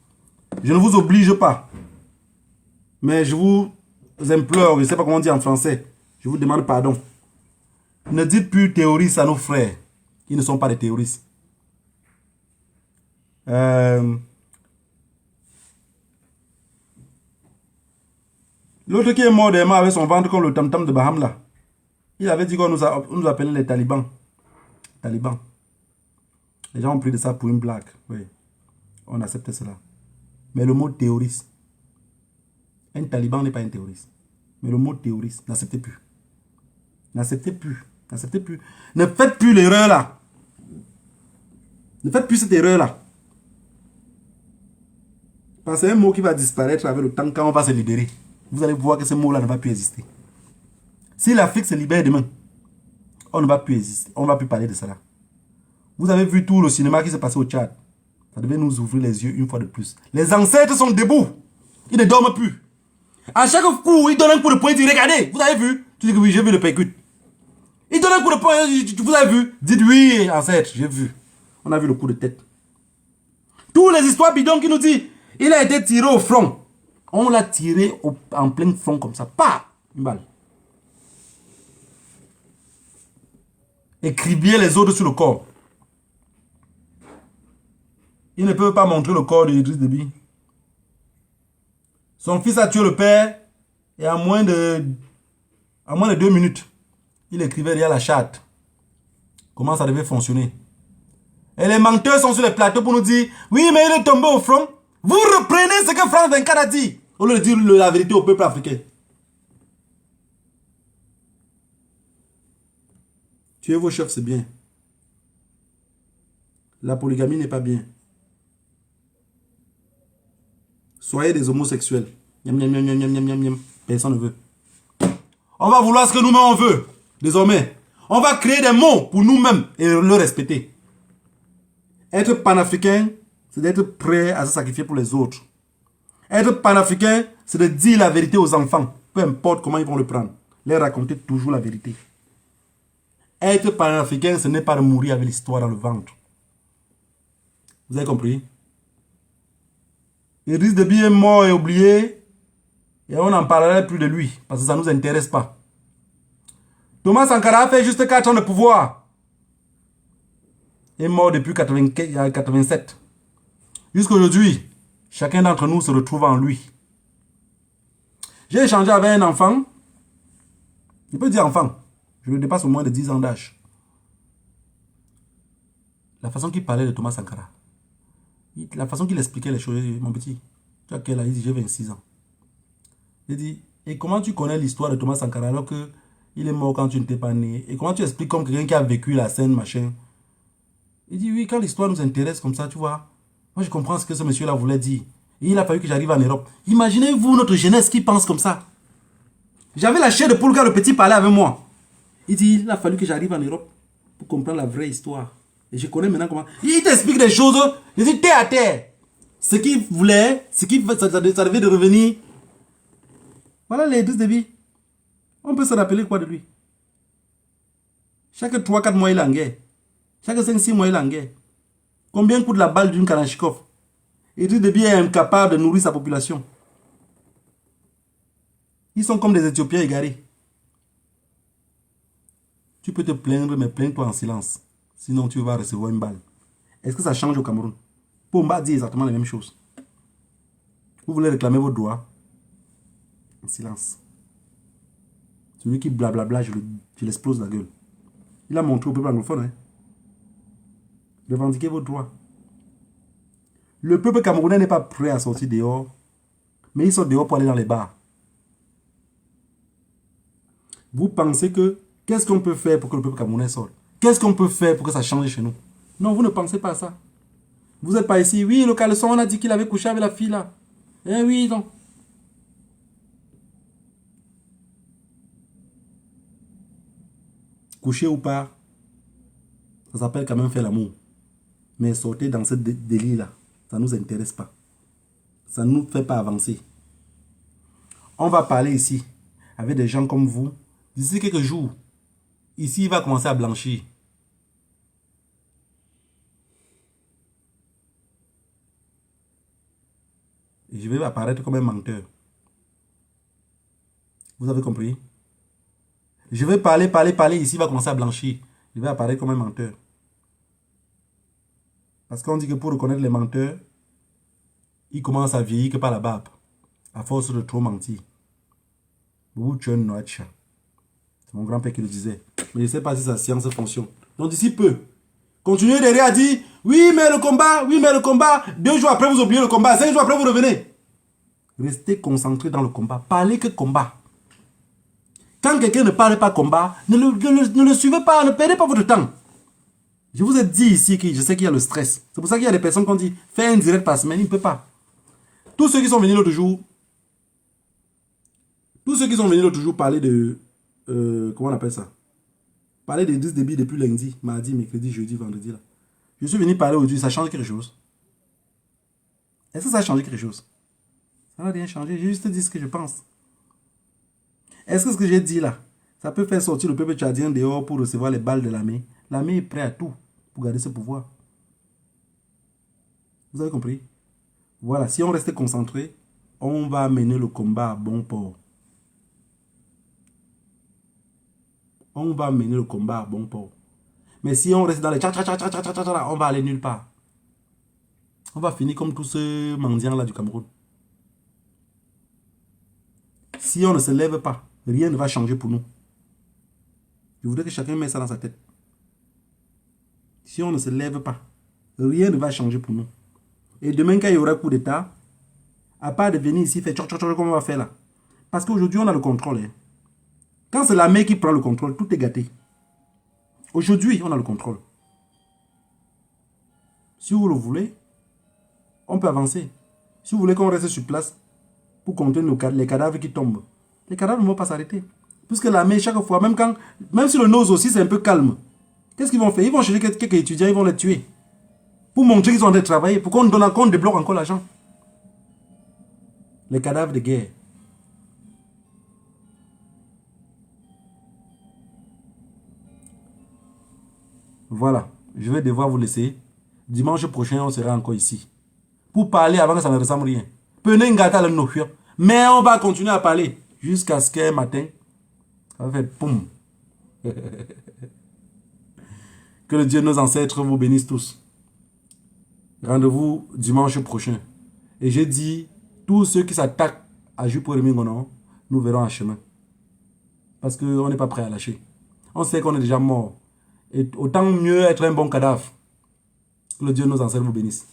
Je ne vous oblige pas. Mais je vous implore, je ne sais pas comment on dit en français. Je vous demande pardon. Ne dites plus terroristes à nos frères. Ils ne sont pas des terroristes. L'autre qui est mort des mains avec son ventre comme le tam-tam de Baham là. Il avait dit qu'on nous appelait les talibans. Talibans. Les gens ont pris de ça pour une blague. Oui. On accepte cela. Mais le mot terroriste. Un taliban n'est pas un terroriste. Mais le mot terroriste, n'acceptez plus. N'acceptez plus. N'acceptez plus. Ne faites plus l'erreur là. Ne faites plus cette erreur là. Parce que c'est un mot qui va disparaître avec le temps quand on va se libérer. Vous allez voir que ce mot là ne va plus exister. Si l'Afrique se libère demain, on ne va plus exister. On ne va plus parler de cela. Vous avez vu tout le cinéma qui s'est passé au Tchad. Ça devait nous ouvrir les yeux une fois de plus. Les ancêtres sont debout. Ils ne dorment plus. À chaque coup, ils donnent un coup de poing. Ils disent, regardez, vous avez vu? Tu dis que oui, j'ai vu le percute. Il donne un coup de poing, vous avez vu? Dites oui, ancêtre, j'ai vu. On a vu le coup de tête. Toutes les histoires bidons qui nous disent, il a été tiré au front. On l'a tiré en plein front comme ça. Pas une balle. Écriviez les autres sur le corps. Il ne peut pas montrer le corps de Idriss Déby. Son fils a tué le père et en moins de 2 minutes, il écrivait derrière la charte comment ça devait fonctionner. Et les menteurs sont sur les plateaux pour nous dire oui, mais il est tombé au front. Vous reprenez ce que France 24 a dit au lieu de dire la vérité au peuple africain. Tuer vos chefs, c'est bien. La polygamie n'est pas bien. Soyez des homosexuels. Personne ne veut. On va vouloir ce que nous-mêmes on veut. Désormais, on va créer des mots pour nous-mêmes et le respecter. Être panafricain, c'est d'être prêt à se sacrifier pour les autres. Être panafricain, c'est de dire la vérité aux enfants. Peu importe comment ils vont le prendre. Leur raconter toujours la vérité. Être panafricain, ce n'est pas de mourir avec l'histoire dans le ventre. Vous avez compris? Idriss Déby est mort et oublié. Et on n'en parlerait plus de lui. Parce que ça ne nous intéresse pas. Thomas Sankara a fait juste 4 ans de pouvoir. Il est mort depuis 87. Jusqu'à aujourd'hui, chacun d'entre nous se retrouve en lui. J'ai échangé avec un enfant. Je peux dire enfant. Je le dépasse au moins de 10 ans d'âge. La façon qu'il parlait de Thomas Sankara. La façon qu'il expliquait les choses. Mon petit, tu as quel âge? Il dit j'ai 26 ans. Il dit, et comment tu connais l'histoire de Thomas Sankara alors que il est mort quand tu n'étais pas né? Et comment tu expliques comme quelqu'un qui a vécu la scène, machin? Il dit, oui, quand l'histoire nous intéresse comme ça, tu vois. Moi, je comprends ce que ce monsieur-là voulait dire. Et il a fallu que j'arrive en Europe. Imaginez-vous notre jeunesse qui pense comme ça. J'avais la chair de poule quand le petit parlait avec moi. Il dit, il a fallu que j'arrive en Europe pour comprendre la vraie histoire. Et je connais maintenant comment... Il t'explique des choses. Il dit, terre à terre. Ce qu'il voulait, ça devait de revenir. Voilà les Idriss Déby. On peut se rappeler quoi de lui? Chaque 3-4 mois, il est en guerre. Chaque 5-6 mois, il est en guerre. Combien coûte la balle d'une Kalachnikov? Idriss Déby est incapable de nourrir sa population. Ils sont comme des Éthiopiens égarés. Tu peux te plaindre, mais plains-toi en silence. Sinon, tu vas recevoir une balle. Est-ce que ça change au Cameroun? Pomba dit exactement la même chose. Vous voulez réclamer vos droits? En silence. Celui qui blablabla, je l'explose la gueule. Il a montré au peuple anglophone. Hein. Revendiquez vos droits. Le peuple camerounais n'est pas prêt à sortir dehors. Mais ils sont dehors pour aller dans les bars. Vous pensez que... Qu'est-ce qu'on peut faire pour que le peuple camerounais sorte? Qu'est-ce qu'on peut faire pour que ça change chez nous? Non, vous ne pensez pas à ça. Vous n'êtes pas ici. Oui, le caleçon, on a dit qu'il avait couché avec la fille là. Eh oui, non. Coucher ou pas, ça s'appelle quand même faire l'amour. Mais sortir dans ce délit-là, ça ne nous intéresse pas. Ça ne nous fait pas avancer. On va parler ici avec des gens comme vous. D'ici quelques jours, ici, il va commencer à blanchir. Et je vais apparaître comme un menteur. Vous avez compris? Je vais parler, ici, il va commencer à blanchir. Je vais apparaître comme un menteur. Parce qu'on dit que pour reconnaître les menteurs, ils commencent à vieillir que par la barbe. À force de trop mentir. C'est mon grand-père qui le disait. Mais je ne sais pas si sa science fonctionne. Donc d'ici peu, continuez derrière à dire, oui mais le combat, 2 jours après vous oubliez le combat, 5 jours après vous revenez. Restez concentrés dans le combat. Parlez que combat. Quand quelqu'un ne parle pas combat, ne le suivez pas, ne perdez pas votre temps. Je vous ai dit ici que je sais qu'il y a le stress. C'est pour ça qu'il y a des personnes qui ont dit, fais un direct par semaine, il ne peut pas. Tous ceux qui sont venus l'autre jour, parler de, comment on appelle ça? Parler de Idriss Déby depuis lundi, mardi, mercredi, jeudi, vendredi là. Je suis venu parler aujourd'hui, ça change quelque chose? Est-ce que ça a changé quelque chose? Ça n'a rien changé, j'ai juste dit ce que je pense. Est-ce que ce que j'ai dit là, Ça peut faire sortir le peuple tchadien dehors pour recevoir les balles de l'armée. L'armée est prête à tout pour garder ce pouvoir. Vous avez compris? Voilà, si on reste concentré, on va mener le combat à bon port. On va mener le combat à bon port. Mais si on reste dans les on va aller nulle part. On va finir comme tous ces mendiants là du Cameroun. Si on ne se lève pas, rien ne va changer pour nous. Je voudrais que chacun mette ça dans sa tête. Si on ne se lève pas, rien ne va changer pour nous. Et demain, quand il y aura coup d'État, à part de venir ici faire comme on va faire là. Parce qu'aujourd'hui, on a le contrôle. Hein. Quand c'est l'armée qui prend le contrôle, tout est gâté. Aujourd'hui, on a le contrôle. Si vous le voulez, on peut avancer. Si vous voulez qu'on reste sur place pour compter les cadavres qui tombent, les cadavres ne vont pas s'arrêter. Puisque l'armée, chaque fois, même si le nose aussi, c'est un peu calme, qu'est-ce qu'ils vont faire? Ils vont chercher quelques étudiants, ils vont les tuer. Pour montrer qu'ils ont en train de travailler, pour qu'on débloque encore l'argent. Les cadavres de guerre. Voilà, je vais devoir vous laisser. Dimanche prochain, on sera encore ici. Pour parler avant que ça ne ressemble à rien. Prenez une gâte à la nourriture. Mais on va continuer à parler jusqu'à ce qu'un matin, ça va faire poum. Que le Dieu de nos ancêtres vous bénisse tous. Rendez-vous dimanche prochain. Et j'ai dit, tous ceux qui s'attaquent à Jupo Remingono, nous verrons un chemin. Parce qu'on n'est pas prêt à lâcher. On sait qu'on est déjà mort. Et autant mieux être un bon cadavre. Que le Dieu de nos ancêtres vous bénisse.